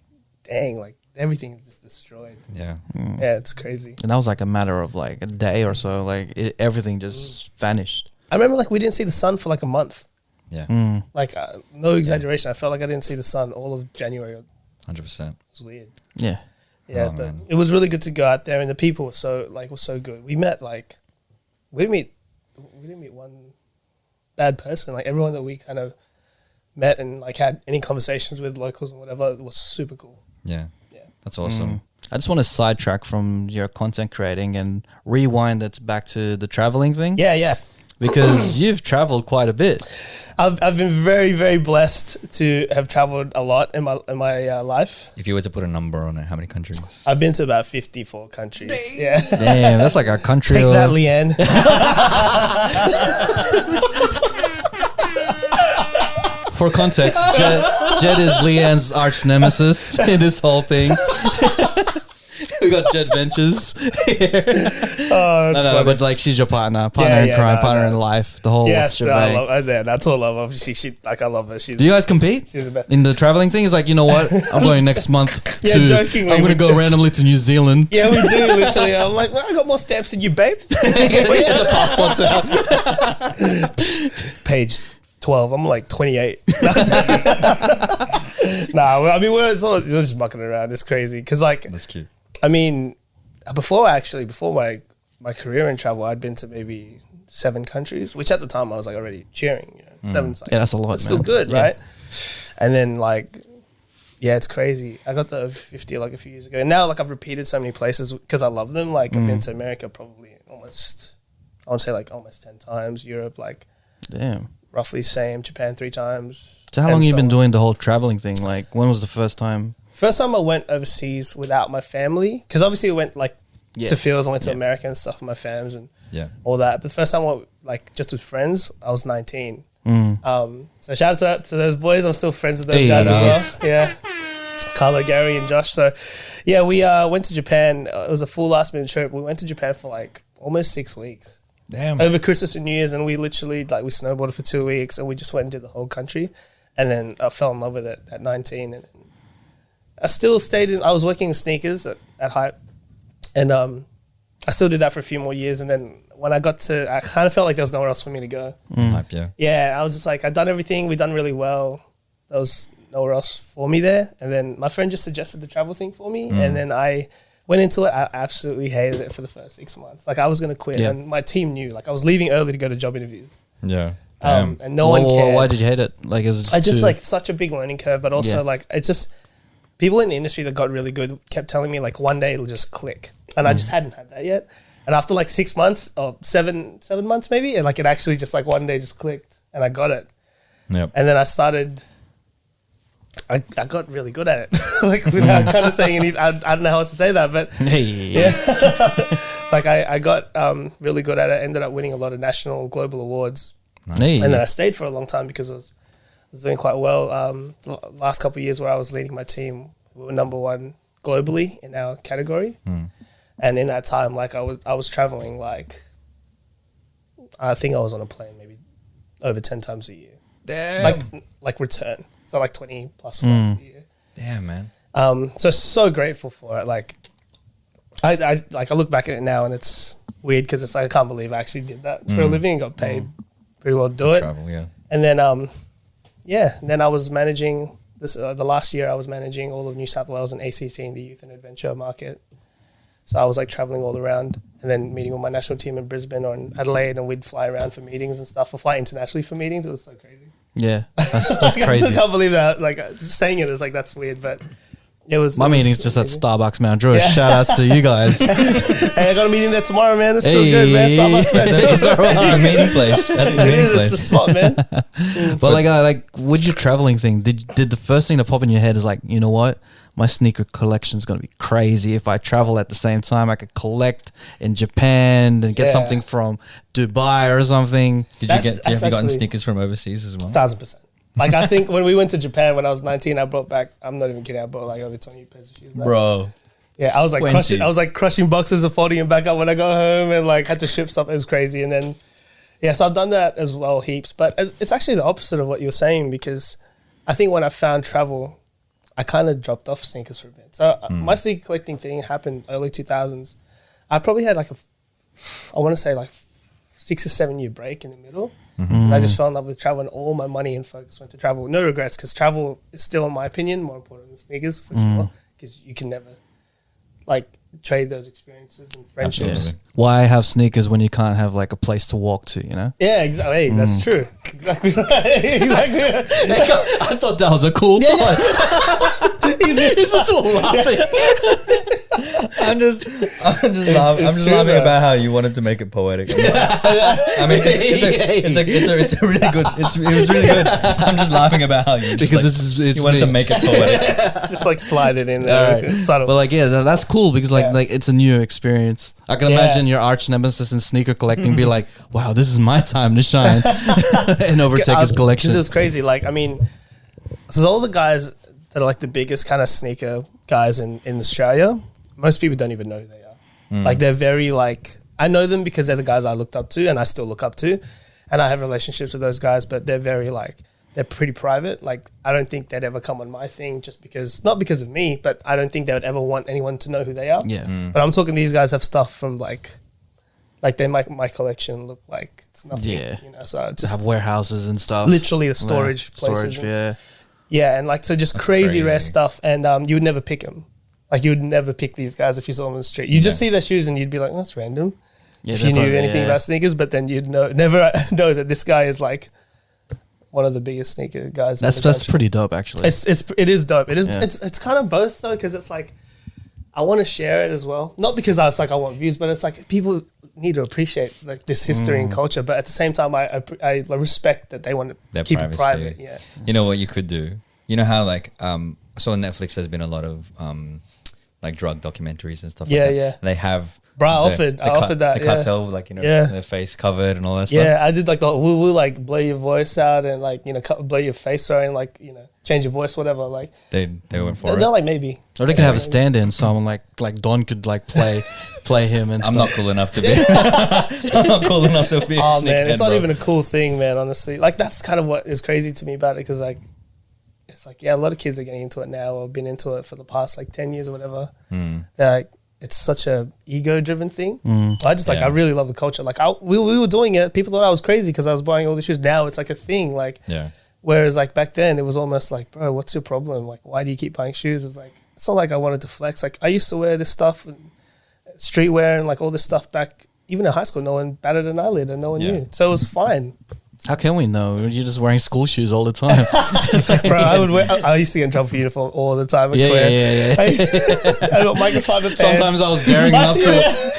dang, like everything is just destroyed. Yeah. Yeah, it's crazy. And that was like a matter of like a day or so. Like everything just vanished. I remember like we didn't see the sun for like a month. Yeah. Like no exaggeration. I felt like I didn't see the sun all of January. It 100%. was weird. Yeah. Yeah, Oh, but man. it was really good to go out there, and the people were so good. We met like we didn't meet one bad person. Like everyone that we kind of met and like had any conversations with locals and whatever, it was super cool. Yeah. Yeah. That's awesome. I just want to sidetrack from your content creating and rewind it back to the traveling thing. Yeah. Because you've traveled quite a bit. I've been very, very blessed to have traveled a lot in my life. If you were to put a number on it, how many countries? I've been to about 54 countries. Yeah. Damn, that's like a country. Take that, Leanne. For context, Jed is Leanne's arch nemesis in this whole thing. We got JEDventures here. Oh, that's funny. But like she's your partner Yeah, in crime, no, partner no. in life, the whole Yes, I shebang. love her. Yeah, that's all I love. She like I love her. She's Do you guys compete she's the best. in the traveling thing? It's like, you know what? I'm going next month Yeah, to. jokingly, I'm going to we- go randomly to New Zealand. Yeah, we do literally. I'm like, well, I got more stamps than you, babe. The passports out. Page 12. I'm like 28. Nah, I mean, we're just mucking around. It's crazy because, like, That's cute. I mean, before my career in travel, I'd been to maybe 7 countries, which at the time I was like already cheering. You know, 7's like, Yeah, that's a lot, it's still man. good, Yeah. right? And then like, yeah, it's crazy. I got the over 50 like a few years ago, and now like I've repeated so many places because I love them. Like I've been to America probably almost, I want to say like almost 10 times. Europe like Damn. roughly same. Japan 3 times. So how long have you been doing the whole traveling thing? Like, when was the first time? First time I went overseas without my family, because obviously I went like to fields. I went to America and stuff with my fams and all that. But the first time I went like just with friends, I was 19. So shout out to those boys. I'm still friends with those guys as well. Yeah, Carlo, Gary, and Josh. So yeah, we went to Japan. It was a full last minute trip. We went to Japan for like almost 6 weeks. Damn. Over Christmas and New Year's, and we literally like we snowboarded for 2 weeks, and we just went and did the whole country, and then I fell in love with it at 19, and I still stayed in. I was working in sneakers at Hype, and I still did that for a few more years, and then when I got to, I kind of felt like there was nowhere else for me to go. Hype, yeah. Yeah, I was just like, I'd done everything, we'd done really well. There was nowhere else for me there, and then my friend just suggested the travel thing for me, and then I went into it. I absolutely hated it for the first 6 months. Like I was gonna quit, and my team knew. Like I was leaving early to go to job interviews. Yeah. Damn. And no one cared. Why did you hate it? Like, is it I just like such a big learning curve, but also Yeah. like it's just people in the industry that got really good kept telling me like one day it'll just click, and I just hadn't had that yet. And after like 6 months or seven months maybe, and like it actually just like one day just clicked, and I got it. Yep. And then I started. I got really good at it, like without kind of saying anything. I don't know how else to say that, but Hey. like I got really good at it. Ended up winning a lot of national and global awards. Hey. And then I stayed for a long time because I was doing quite well. Last couple of years where I was leading my team, we were number 1 globally in our category. And in that time, like I was traveling like, I think I was on a plane maybe over 10 times a year. Damn. Like return. So like 20 plus flights a year. Damn, man. So grateful for it. Like I look back at it now and it's weird because it's like I can't believe I actually did that for a living and got paid pretty well to do it. Travel, yeah. And then then I was managing this the last year I was managing all of New South Wales and ACT in the youth and adventure market. So I was like traveling all around and then meeting with my national team in Brisbane or in Adelaide, and we'd fly around for meetings and stuff or fly internationally for meetings. It was so crazy. Yeah, that's Like, I still crazy. can't believe that. Like just saying it is like that's weird, but it was. My it was meeting's just at amazing. Starbucks, man. Drew, Yeah. shout outs to you guys. Hey, I got a meeting there tomorrow, man. It's still good, man. Starbucks, man. That's the meeting place. That's the It meeting is. It's the place. spot, man. But like with your traveling thing, did the first thing that pop in your head is like, you know what? My sneaker collection is going to be crazy. If I travel at the same time, I could collect in Japan and get Yeah. something from Dubai or something. Did That's- you have that's you gotten actually- sneakers from overseas as well? 1,000%. Like I think when we went to Japan when I was 19, I brought back. I'm not even kidding. I brought like over 20 pairs of shoes. back. Bro. Yeah, I was like 20. crushing boxes and folding them back up when I got home, and like had to ship stuff. It was crazy. And then, yeah, so I've done that as well heaps. But it's actually the opposite of what you were saying, because I think when I found travel, I kind of dropped off sneakers for a bit. So my sneaker collecting thing happened early 2000s. I probably had like I want to say like 6 or 7 year break in the middle. And I just fell in love with travel, and all my money and focus went to travel. No regrets, because travel is still, in my opinion, more important than sneakers for sure, because you can never like trade those experiences and friendships. Absolutely. Why have sneakers when you can't have like a place to walk to, you know? Yeah, exactly. Hey, that's true. Exactly right. Exactly. I thought that was a cool thought. He's just all laughing. I'm just laughing about how you wanted to make it poetic. I mean, it's a really good. It was really good. I'm just laughing about how you just Because it's you wanted to me. make it poetic. Just like slide it in there. Right. Subtle. But like, yeah, that's cool because like it's a new experience. I can imagine your arch nemesis in sneaker collecting be like, wow, this is my time to shine and overtake his collection. This is crazy. Like, I mean, so all the guys that are like the biggest kind of sneaker guys in Australia, most people don't even know who they are. Like, they're very like, I know them because they're the guys I looked up to and I still look up to. And I have relationships with those guys, but they're very like, they're pretty private. Like, I don't think they'd ever come on my thing just because, not because of me, but I don't think they would ever want anyone to know who they are. Yeah. But I'm talking, these guys have stuff from like they make my collection look like it's nothing. Yeah. You know, so To just have warehouses and stuff. literally the storage places. yeah. Yeah, and like, so just crazy rare crazy. stuff. And you would never pick them. Like, you would never pick these guys if you saw them on the street. You just see their shoes and you'd be like, oh, that's random. Yeah, If you knew definitely, anything yeah. about sneakers, but then you'd never know that this guy is like one of the biggest sneaker guys. in the That's country. pretty dope, actually. It is dope. It is. Yeah. It's kind of both though, because it's like I want to share it as well. Not because I was like I want views, but it's like people need to appreciate like this history and culture. But at the same time, I respect that they want to Their keep privacy. it private. Yeah. You know what you could do? You know how like so on Netflix there's been a lot of like drug documentaries and stuff Yeah, like that. yeah. They have Bro, I offered that, the yeah. cartel, like, you know, Yeah. their face covered and all that stuff. Yeah, I did like the woo like blow your voice out and like, you know, blow your face, sorry, and like, you know, change your voice, whatever. Like They went for they're it. like maybe. Or they could have a stand-in, someone like Don could like play him and I'm stuff. not cool enough to be. I'm not cool enough to be. Oh a man, it's sneakerhead, not bro. even a cool thing, man. Honestly, like that's kind of what is crazy to me about it, because like it's like, yeah, a lot of kids are getting into it now or been into it for the past like 10 years or whatever. They're like, it's such a ego-driven thing. I just like, Yeah. I really love the culture. Like we were doing it. People thought I was crazy because I was buying all these shoes. Now it's like a thing. Like, Yeah. whereas like back then it was almost like, bro, what's your problem? Like, why do you keep buying shoes? It's like, it's not like I wanted to flex. Like, I used to wear this stuff and streetwear and like all this stuff back, even in high school, no one batted an eyelid and no one Yeah. knew. So it was fine. How can we know? You're just wearing school shoes all the time. Bro, I used to get in trouble for uniform all the time. At Yeah, Claire. yeah. I got microfiber pants. Sometimes I was daring enough to.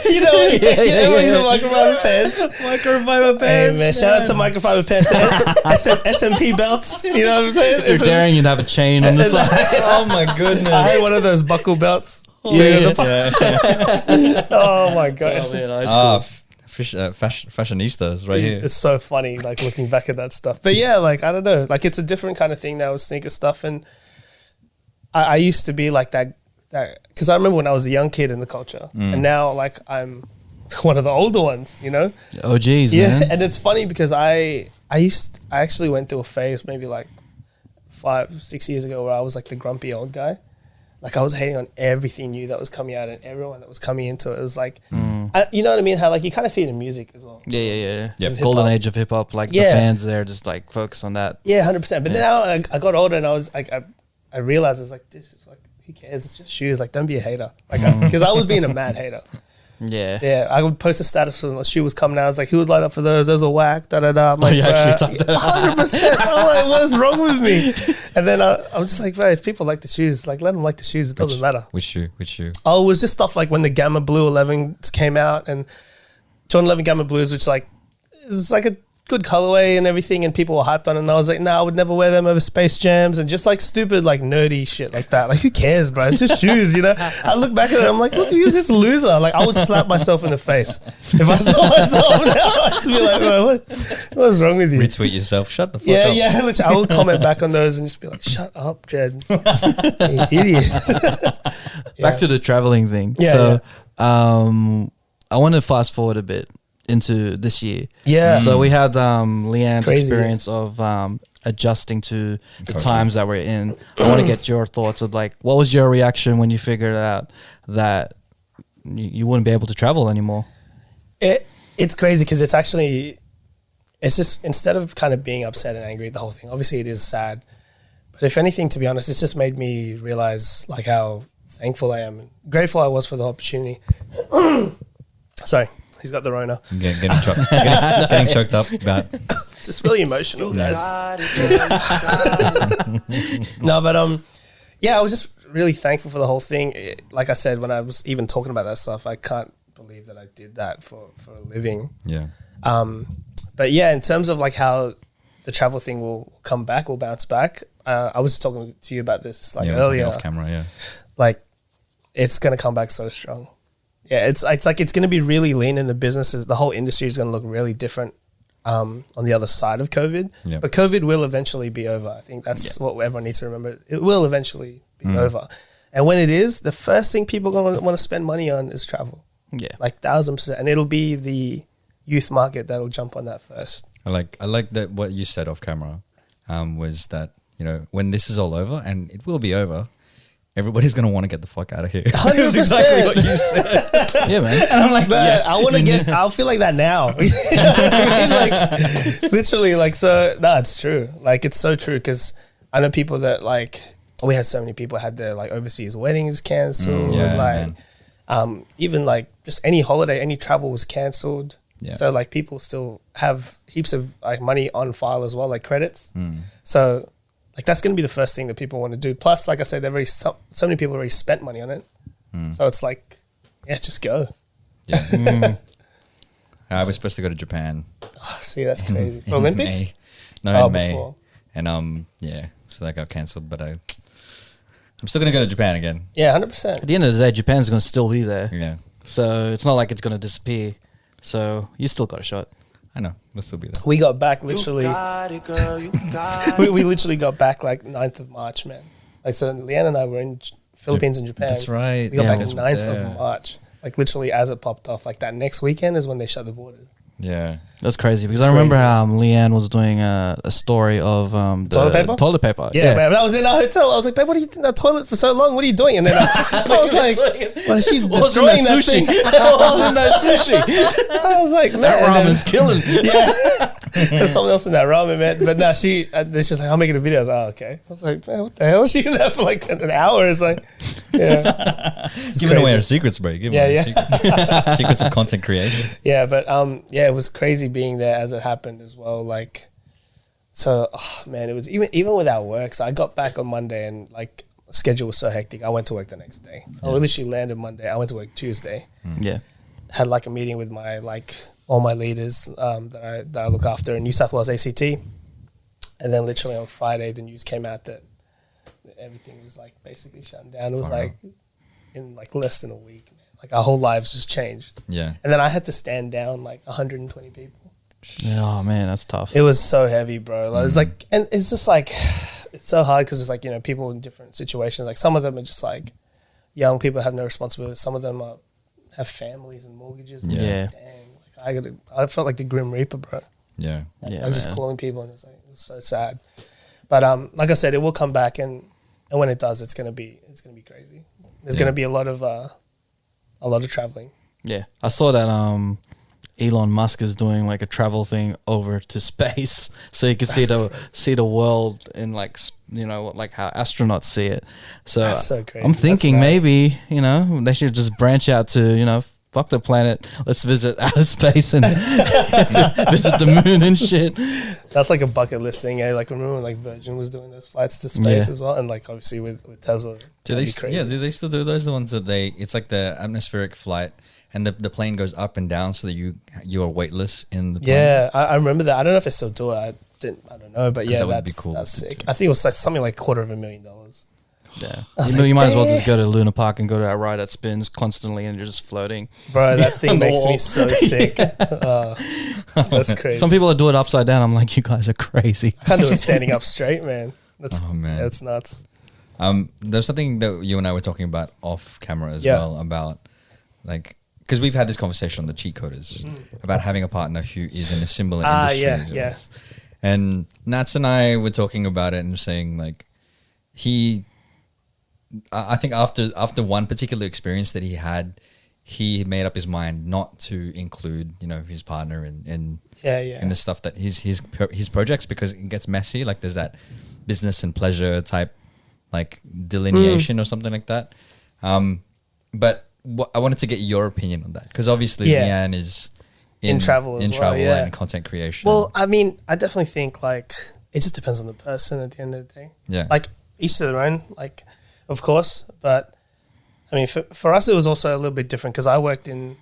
You know, everyone's got microfiber pants. Microfiber Hey man, shout out to microfiber pants. SMP belts. You know what I'm saying? If you're daring, you'd have a chain on the side. Oh my goodness. I had one of those buckle belts. Yeah. Oh my god. Fashionistas right here. It's so funny, like looking back at that stuff. But yeah, like I don't know, like it's a different kind of thing now with sneaker stuff. And I used to be like that because I remember when I was a young kid in the culture, and now like I'm one of the older ones, you know. OGs, Yeah, man. and it's funny because I actually went through a phase maybe like 5-6 years ago where I was like the grumpy old guy. Like I was hating on everything new that was coming out and everyone that was coming into it. It was like, you know what I mean? How like you kind of see it in music as well. Yeah. Yep. Golden age of hip hop. Like the Yeah. fans there just like focus on that. Yeah, 100%. But now I got older and I was like, I realized it's like, this is like, who cares? It's just shoes. Like, don't be a hater. Like, because I was being a mad hater. Yeah. Yeah, I would post a status when the shoe was coming out. I was like, who would line up for those? Those are whack. Da da da. I'm like, you actually typed that 100%. I'm like, what's wrong with me? And then I'm just like, bro, if people like the shoes, like let them like the shoes. It doesn't matter. Which shoe? Oh, it was just stuff like when the Gamma Blue 11s came out and Jordan 11 Gamma Blues, which like it's like a good colorway and everything, and people were hyped on it. And I was like, nah, I would never wear them over Space Jams and just like stupid, like nerdy shit like that. Like, who cares, bro? It's just shoes, you know? I look back at it, I'm like, look, who's this loser? Like, I would slap myself in the face if I saw myself now. I'd just be like, bro, what's wrong with you? Retweet yourself. Shut the fuck Yeah, up. yeah. Literally, I would comment back on those and just be like, shut up, Jed. You idiot. Back to the traveling thing. Yeah, So, I want to fast forward a bit into this year. Yeah. So we had Leanne's Crazy, experience of adjusting to the Okay. times that we're in. I want to get your thoughts of like, what was your reaction when you figured out that you wouldn't be able to travel anymore? It's crazy because it's just instead of kind of being upset and angry at the whole thing, obviously it is sad. But if anything, to be honest, it's just made me realize like how thankful I am and grateful I was for the opportunity. Sorry, he's got the Rona. Getting choked up about. It's just really emotional, guys. No, but yeah, I was just really thankful for the whole thing. Like I said, when I was even talking about that stuff, I can't believe that I did that for a living. Yeah. But yeah, in terms of like how the travel thing will come back, will bounce back. I was talking to you about this like we're earlier. talking off camera. Yeah. Like it's gonna come back so strong. Yeah, it's like it's gonna be really lean, and the businesses, the whole industry is gonna look really different on the other side of COVID. Yeah. But COVID will eventually be over. I think that's what everyone needs to remember. It will eventually be over, and when it is, the first thing people gonna want to spend money on is travel. Yeah. Like 1000%, and it'll be the youth market that'll jump on that first. I like that what you said off camera was that, you know, when this is all over, and it will be over, everybody's going to want to get the fuck out of here. 100%. That's exactly what you said. Yeah, man. And I'm like, But yes. I want to get, I'll feel like that now. You know what I mean? Like, literally, like, so, no, it's true. Like, it's so true because I know people that, like, we had so many people had their, like, overseas weddings cancelled. Even, like, just any holiday, any travel was cancelled. Yeah. So, like, people still have heaps of, like, money on file as well, like credits. So, like, that's going to be the first thing that people want to do. Plus, like I said, they've already so many people already spent money on it. So it's like, yeah, just go. Yeah. I was supposed to go to Japan. Oh, see, that's crazy. For Olympics? May. No, in May. Before. And yeah, so that got cancelled. But I'm still gonna go to Japan again. Yeah, 100%. At the end of the day, Japan's going to still be there. Yeah, So it's not like it's going to disappear. So you still got a shot. I know. We'll still be there. We got back literally. We literally got back like 9th of March, man. Like, so Leanne and I were in Philippines and Japan. That's right. We got Yeah, back I on was 9th there. of March. Like, literally as it popped off. Like, that next weekend is when they shut the borders. Yeah. That's crazy because I remember Leanne was doing a story of the Toilet paper? Toilet paper. Yeah, man. That was in our hotel. I was like, babe, what are you in that toilet for so long? What are you doing? And then I was like, well, she's destroying that thing. I was like, man. That ramen's killing. Yeah. There's someone else in that ramen, man. But now it's just like, I'm making a video. I was like, oh, okay. I was like, man, what the hell? She in there for like an hour. It's like, yeah. Giving away our secrets, bro. Giving away our secrets. Secrets of content creation. Yeah, but yeah, it was crazy being there as it happened as well. Like, so, oh, man, it was even without work. So I got back on Monday and like schedule was so hectic. I went to work the next day. So I literally landed Monday. I went to work Tuesday. Yeah. Had like a meeting with my all my leaders that I look after in New South Wales ACT, and then literally on Friday the news came out that everything was like basically shutting down. It was like in like less than a week, man. Like our whole lives just changed. Yeah. And then I had to stand down like 120 people. Oh man, that's tough. It was so heavy, bro. Like, it was like, and it's just like, it's so hard because it's like, you know, people in different situations. Like some of them are just like young people have no responsibility. Some of them have families and mortgages. And Yeah. dang, I felt like the Grim Reaper, bro. Yeah. Yeah, I was just man. calling people and it was so sad. But like I said, it will come back, and when it does, it's gonna be crazy. There's gonna be a lot of traveling. Yeah, I saw that Elon Musk is doing like a travel thing over to space, so you can see the world in like like how astronauts see it. So, That's so crazy. I'm thinking That's mad. maybe they should just branch out to fuck the planet. Let's visit outer space and visit the moon and shit. That's like a bucket list thing. Yeah, like remember when like Virgin was doing those flights to space Yeah. as well, and like obviously with Tesla. Do that'd they? be crazy. Do they still do those? The ones that it's like the atmospheric flight, and the plane goes up and down so that you are weightless in the plane. Yeah, I remember that. I don't know if they still do it. I don't know, but yeah, that would be that's cool That's to sick. do. I think it was like something like $250,000. Yeah, was you, like, you might as well just "Eh." go to Luna Park and go to that ride that spins constantly and you're just floating. Bro, that thing On the makes me wall. so sick. That's crazy. Some people that do it upside down. I'm like, you guys are crazy. I can't do it standing up straight, man. Oh, man. That's nuts. There's something that you and I were talking about off camera as Yeah. well about like because we've had this conversation on the cheat coders about having a partner who is in a similar industry. yeah, as yeah. yours. And Nats and I were talking about it and saying like I think after one particular experience that he had, he made up his mind not to include, you know, his partner in the stuff that his projects, because it gets messy. Like there's that business and pleasure type like delineation or something like that. But I wanted to get your opinion on that, because obviously Leanne is in travel and content creation. Well, I mean, I definitely think like it just depends on the person at the end of the day. Yeah. Like each to their own, like of course. But I mean, for us, it was also a little bit different because I worked in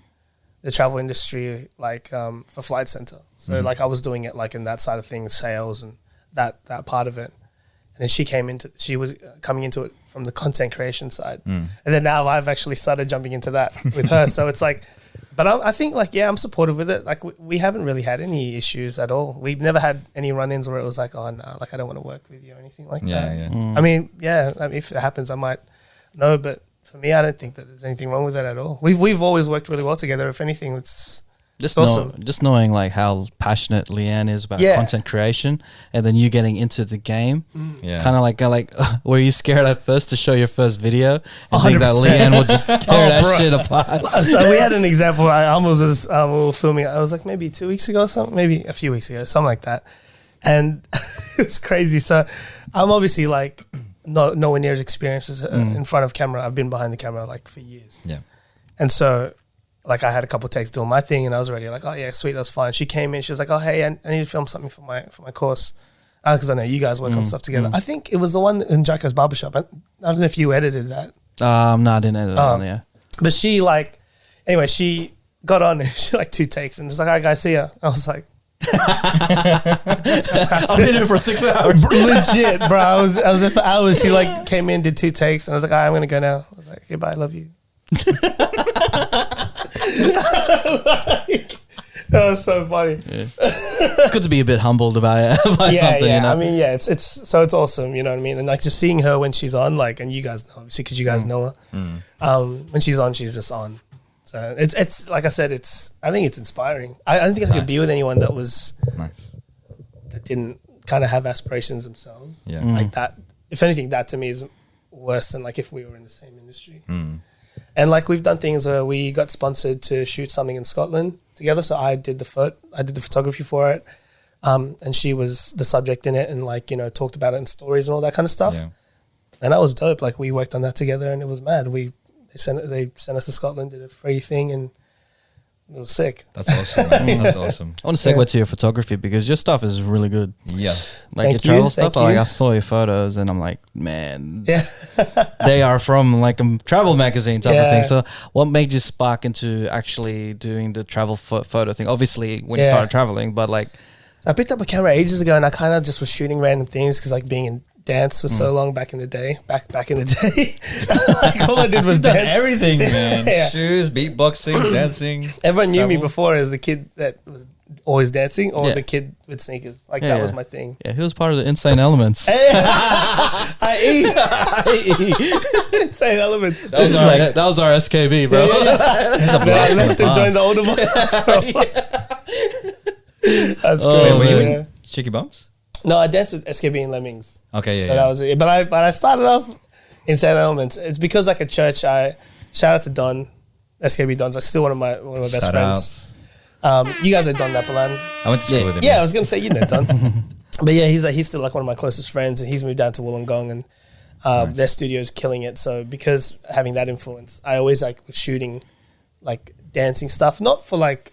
the travel industry, like for Flight Centre. So like I was doing it like in that side of things, sales and that part of it. And then she was coming into it from the content creation side. And then now I've actually started jumping into that with her. So it's like, but I think like, yeah, I'm supportive with it. Like we haven't really had any issues at all. We've never had any run-ins where it was like, oh no, like I don't want to work with you or anything like that. Yeah. I mean, if it happens, I might know, but for me, I don't think that there's anything wrong with that at all. We've always worked really well together. If anything, it's awesome. Just knowing like how passionate Leanne is about content creation, and then you getting into the game, kind of like were you scared at first to show your first video and think that Leanne will just tear that shit apart? So we had an example. I almost was we were filming. I was like maybe 2 weeks ago or something, maybe a few weeks ago, something like that, and it was crazy. So I'm obviously like nowhere near as experienced as in front of camera. I've been behind the camera like for years. Yeah, and so. Like I had a couple of takes doing my thing, and I was already like, oh yeah, sweet, that's fine. She came in, she was like, oh hey, I need to film something for my course, because I know you guys work on stuff together. I think it was the one in Jacko's barbershop. I don't know if you edited that. No, I didn't edit it on. Yeah, but she anyway, she got on and she like 2 takes and just like, all right guys, see ya. I was like, I did it for 6 hours. Legit, bro. I was there for hours. She like came in, did 2 takes, and I was like, all right, I'm gonna go now. I was like, okay, bye, I love you. That was so funny. Yeah. It's good to be a bit humbled about something. Yeah. You know? I mean, it's awesome. You know what I mean? And like just seeing her when she's on, like, and you guys know, obviously, because you guys know her. When she's on, she's just on. So it's like I said, I think it's inspiring. I don't think I could be with anyone that was that didn't kind of have aspirations themselves. Yeah, like that. If anything, that to me is worse than like if we were in the same industry. And like we've done things where we got sponsored to shoot something in Scotland together. So I did the photography for it, and she was the subject in it, and like talked about it in stories and all that kind of stuff. Yeah. And that was dope. Like we worked on that together, and it was mad. They sent us to Scotland, did a free thing, and it was sick. That's awesome, man. That's awesome. I want to segue to your photography because your stuff is really good. Yeah. Like your travel stuff, like I saw your photos and I'm like, man, they are from like a travel magazine type of thing. So what made you spark into actually doing the travel photo thing? Obviously when you started traveling, but like. I picked up a camera ages ago and I kind of just was shooting random things because like being in dance for so long back in the day. Back in the day. Like all I did was dance. Everything, man. Shoes, beatboxing, dancing. Everyone knew me before as the kid that was always dancing or the kid with sneakers. Like that was my thing. Yeah, he was part of the Insane Elements. Insane Elements. That was our SKB, bro. I left and joined the older boys after a while. That's great. Were you in Cheeky Bumps? No, I danced with SKB and Lemmings. Okay, yeah. So that was it. But I started off Insane Elements. It's because like a church. Shout out to Don, SKB Don's like still one of my best friends. You guys know Don Napolan. I went to school with him. Yeah, I was gonna say you know Don. But yeah, he's still like one of my closest friends, and he's moved down to Wollongong, and their studio's killing it. So because having that influence, I always like was shooting like dancing stuff, not for like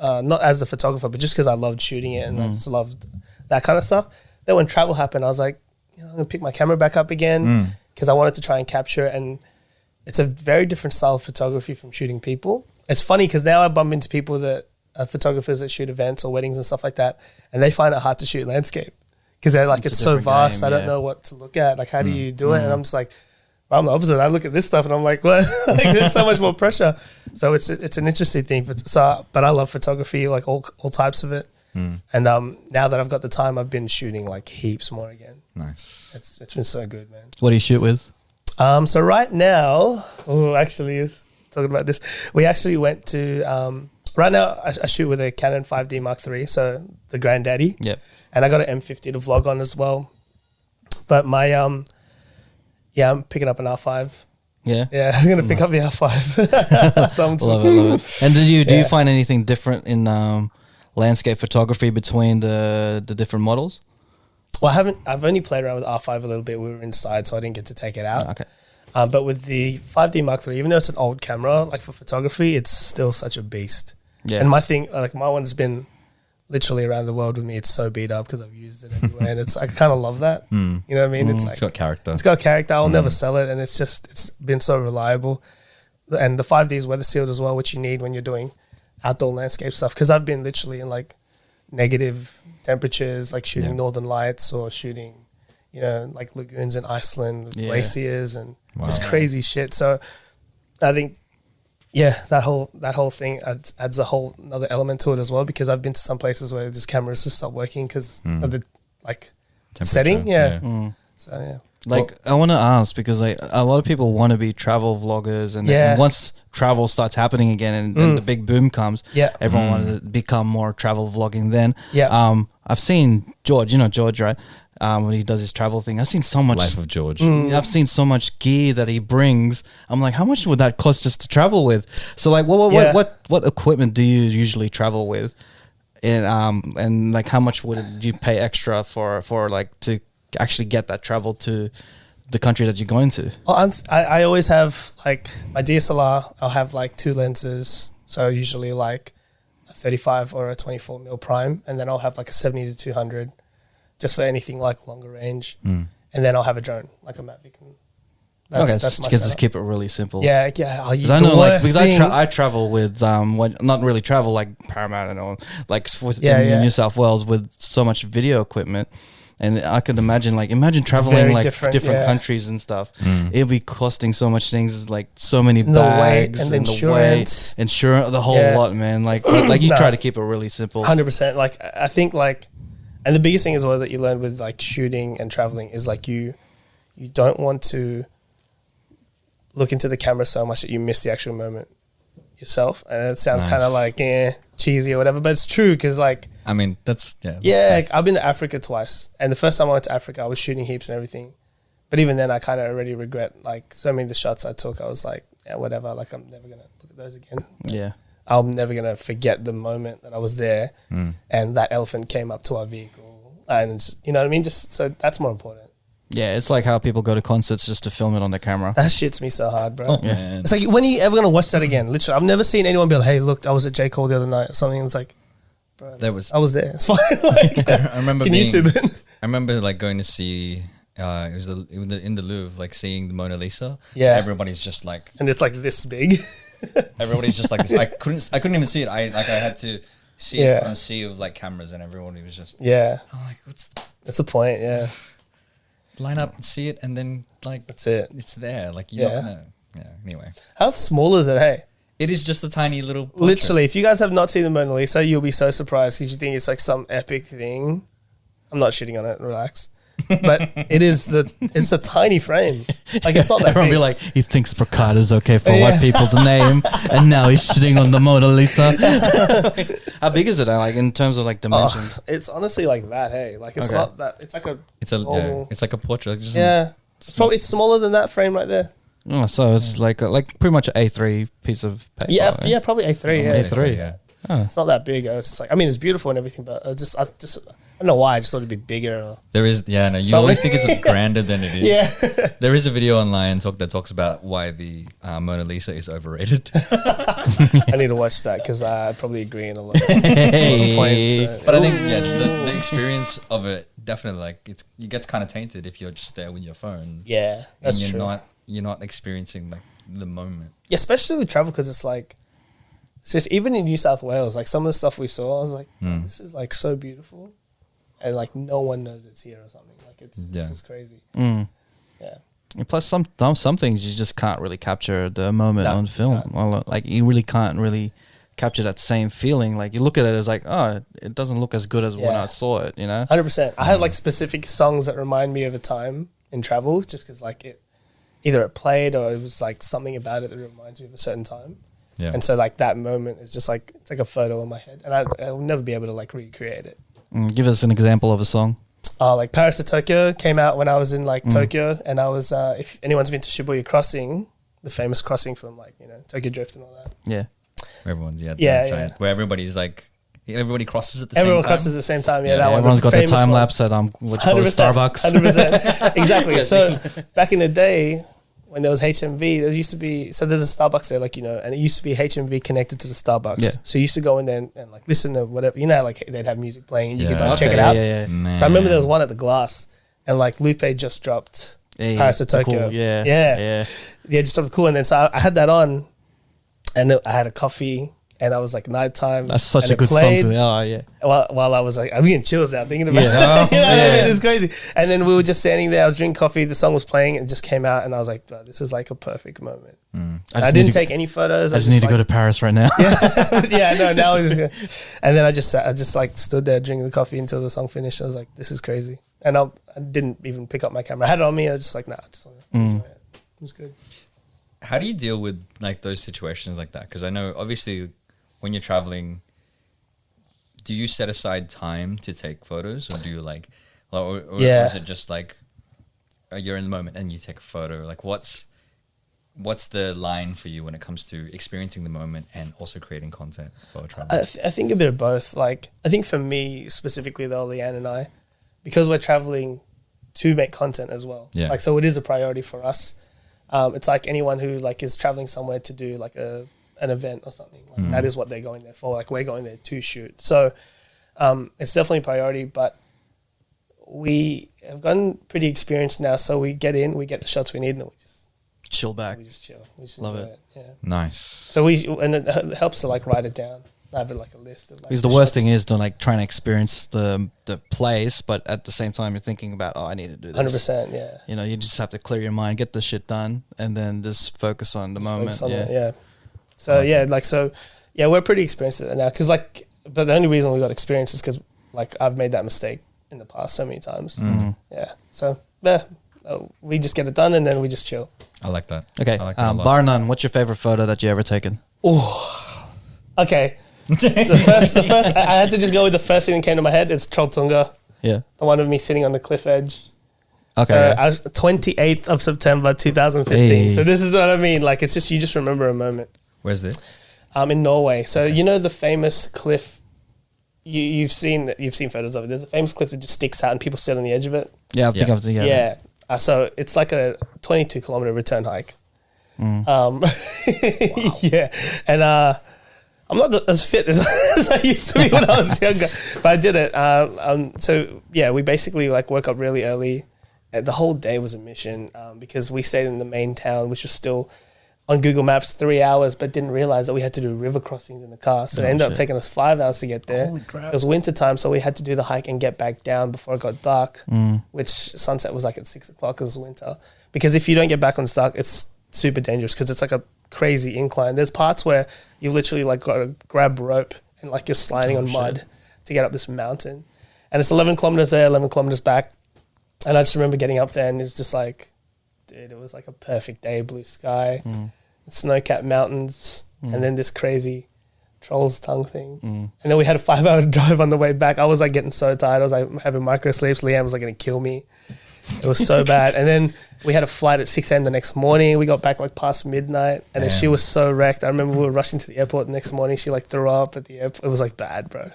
not as the photographer, but just because I loved shooting it and I just loved that kind of stuff. Then when travel happened, I was like, I'm gonna pick my camera back up again because I wanted to try and capture it. And it's a very different style of photography from shooting people. It's funny because now I bump into people that are photographers that shoot events or weddings and stuff like that, and they find it hard to shoot landscape because they're like, it's so vast. I don't know what to look at. Like, how do you do it? And I'm just like, well, I'm the opposite. I look at this stuff and I'm like, what? Like, there's so much more pressure. So it's an interesting thing. But I love photography, like all types of it. And now that I've got the time, I've been shooting like heaps more again. Nice. It's been so good, man. What do you shoot with? So right now, actually, talking about this, we actually went to Right now, I shoot with a Canon 5D Mark III, so the granddaddy. Yep. And I got an M50 to vlog on as well. But my I'm picking up an R5. Yeah. Yeah, I'm gonna pick up the R5. So Love it. And do you find anything different in landscape photography between the different models? Well, I've only played around with R5 a little bit. We were inside, so I didn't get to take it out. Okay. But with the 5D Mark III, even though it's an old camera, like for photography, it's still such a beast. Yeah. And my thing, like my one's been literally around the world with me. It's so beat up because I've used it everywhere, and I kind of love that. You know what I mean? It's like It's got character. it's got character. I'll never sell it, and it's been so reliable. And the 5D is weather sealed as well, which you need when you're doing outdoor landscape stuff. Because I've been literally in like negative temperatures, like shooting northern lights or shooting, like lagoons in Iceland with glaciers and just crazy shit. So I think, that whole thing adds a whole another element to it as well, because I've been to some places where just cameras just stop working because of the setting. So Like, I want to ask, because like a lot of people want to be travel vloggers, and then once travel starts happening again and the big boom comes, everyone wants to become more travel vlogging then. I've seen George, George, right? When he does his travel thing, I've seen so much Life of George. I've seen so much gear that he brings. I'm like, how much would that cost just to travel with? So like, what equipment do you usually travel with? And like, how much would you pay extra for like to actually get that travel to the country that you're going to? I always have like my DSLR. I'll have like 2 lenses, so usually like a 35 or a 24mm prime, and then I'll have like a 70 to 200 just for anything like longer range, and then I'll have a drone like a Mavic. That's my just keep it really simple. Yeah. I know, like, because I travel with not really travel like Paramount and all, like in New South Wales with so much video equipment. And I could imagine traveling like different countries and stuff. It'll be costing so much things, like so many bags and insurance, the whole lot, man. Like you try to keep it really simple. 100%. Like I think and the biggest thing as well that you learn with like shooting and traveling is like you don't want to look into the camera so much that you miss the actual moment yourself. And it sounds kind of like cheesy or whatever, but it's true, because like, I mean, that's nice. I've been to Africa twice, and the first time I went to Africa I was shooting heaps and everything, but even then I kind of already regret like so many of the shots I took. I was like, whatever, like I'm never gonna look at those again. I'm never gonna forget the moment that I was there and that elephant came up to our vehicle, and you know what I mean, just so that's more important. Yeah, it's like how people go to concerts just to film it on their camera. That shits me so hard, bro. Oh, man. It's like, when are you ever going to watch that again? Literally, I've never seen anyone be like, hey, look, I was at J. Cole the other night or something. It's like, bro, I was there. It's fine. Like, I remember YouTube it? I remember like going to see, it was in the Louvre, like seeing the Mona Lisa. Yeah. Everybody's just like. And it's like this big. Everybody's just like this. I couldn't even see it. I had to see it on a sea of like cameras, and everyone was just. Yeah. I'm like, that's the point, yeah. Line up and see it, and then like that's it. It's there. Like you're not gonna. Yeah. Anyway, how small is it? Hey, it is just a tiny little. Portrait. Literally, if you guys have not seen the Mona Lisa, you'll be so surprised because you think it's like some epic thing. I'm not shitting on it. Relax. But it's a tiny frame. Like it's not that Everyone big. be like, he thinks Bracada's okay for white people to name, and now he's shitting on the Mona Lisa. How big is it? Like in terms of like dimensions? It's honestly like that. Hey, like it's not that. It's like it's like a portrait. It's smaller than that frame right there. Oh, so it's like pretty much an A3 piece of paper. Yeah, probably A3. Yeah, A3. Yeah. Oh. It's not that big. It's just like, I mean, it's beautiful and everything, but I don't know why. I just thought it'd be bigger. There is, you always think it's grander than it is. Yeah. There is a video online that talks about why the Mona Lisa is overrated. I need to watch that because I probably agree in a lot of points. But I think, the experience of it definitely, like, it gets kind of tainted if you're just there with your phone. Yeah, that's true. You're not experiencing, like, the moment. Yeah, especially with travel, because it's like, it's just, even in New South Wales, like, some of the stuff we saw, I was like, this is, like, so beautiful. And like no one knows it's here or something. Like it's just crazy. Yeah. And plus, some things you just can't really capture the moment on film. Like you really can't really capture that same feeling. Like you look at it as like, oh, it doesn't look as good as when I saw it. 100%. I have like specific songs that remind me of a time in travel, just because like either it played or it was like something about it that reminds me of a certain time. Yeah. And so like that moment is just like, it's like a photo in my head, and I'll never be able to like recreate it. Give us an example of a song. Like Paris to Tokyo came out when I was in like Tokyo, and I was, if anyone's been to Shibuya Crossing, the famous crossing from like, you know, Tokyo Drift and all that. Yeah. Where everyone's Yeah. where everybody's like everybody crosses at the Everyone same time. crosses at the same time. Yeah, Yeah, that one. Everyone's the got their famous time one. lapse at what you call it, Starbucks. 100%. Exactly. So back in the day when there was HMV, there used to be, so there's a Starbucks there, like, you know, and it used to be HMV connected to the Starbucks. Yeah. So you used to go in there and like listen to whatever, you know, how, like they'd have music playing and you could Yeah. like check Okay, it out. yeah. Man. So I remember there was one at the Glass, and like Lupe just dropped Hey, Paris to Tokyo. cool. Yeah. Yeah. Just dropped Cool. And then so I had that on, and I had a coffee, and I was like nighttime. That's such and a it good played. song. Oh, yeah. While I was like, I'm getting chills now thinking about Yeah. it. You know what I Yeah. mean? It's crazy. And then we were just standing there. I was drinking coffee. The song was playing and it just came out. And I was like, "Bro, this is like a perfect moment." I didn't take any photos. I just need to go to Paris right now. Yeah, no, now it's just, and then I just like stood there drinking the coffee until the song finished. I was like, this is crazy. And I didn't even pick up my camera. I had it on me. I was just like, nah, I just want to enjoy it. It was good. How do you deal with like those situations like that? Because I know obviously when you're traveling, do you set aside time to take photos, or do you like, or is it just like you're in the moment and you take a photo? Like what's the line for you when it comes to experiencing the moment and also creating content for travel? I think a bit of both. Like, I think for me specifically though, Leanne and I, because we're traveling to make content as well. Yeah. Like, so it is a priority for us. It's like anyone who like is traveling somewhere to do like an event or something. Like that is what they're going there for. Like, we're going there to shoot. So it's definitely a priority, but we have gotten pretty experienced now. So we get in, we get the shots we need, and then we just Chill back. chill. We just Love enjoy it. Yeah. Nice. So and it helps to like write it down. I have like a list of like Because the worst thing is to like trying to experience the place, but at the same time you're thinking about, I need to do this. 100%, yeah. You know, you just have to clear your mind, get the shit done, and then just focus on the moment. Focus on Yeah. it, yeah. So we're pretty experienced at it now. Because like, but the only reason we got experience is because like I've made that mistake in the past so many times. Yeah. So we just get it done and then we just chill. I like that. Okay. I like that a lot. Bar none, what's your favorite photo that you ever taken? Okay. the first I had to just go with the first thing that came to my head. It's Trolltunga, Yeah. the one of me sitting on the cliff edge. Okay. So yeah. I was 28th of September 2015. Hey. So this is what I mean. Like, it's just, you just remember a moment. Where's this? In Norway. So you know the famous cliff. You've seen photos of it. There's a famous cliff that just sticks out and people sit on the edge of it. Yeah, I think Yeah. I've yeah. Yeah. So it's like a 22 kilometer return hike. Yeah. And I'm not as fit as I used to be when I was younger, but I did it. So yeah, we basically like woke up really early. And the whole day was a mission because we stayed in the main town, which was still on Google Maps 3 hours, but didn't realize that we had to do river crossings in the car. So it ended up taking us 5 hours to get there. Holy crap. It was winter time, so we had to do the hike and get back down before it got dark, which sunset was like at 6 o'clock because it was winter. Because if you don't get back when it's dark, it's super dangerous because it's like a crazy incline. There's parts where you've literally like got to grab rope and like you're sliding on mud to get up this mountain. And it's 11 kilometers there, 11 kilometers back. And I just remember getting up there and it's just like, dude, it was like a perfect day, blue sky, snow-capped mountains, and then this crazy Troll's Tongue thing. And then we had a 5-hour drive on the way back. I was like getting so tired. I was like having micro sleeps. Leanne was like going to kill me. It was so bad. And then we had a flight at 6 a.m. the next morning. We got back like past midnight. And then she was so wrecked. I remember we were rushing to the airport the next morning. She like threw up at the airport. It was like bad, bro.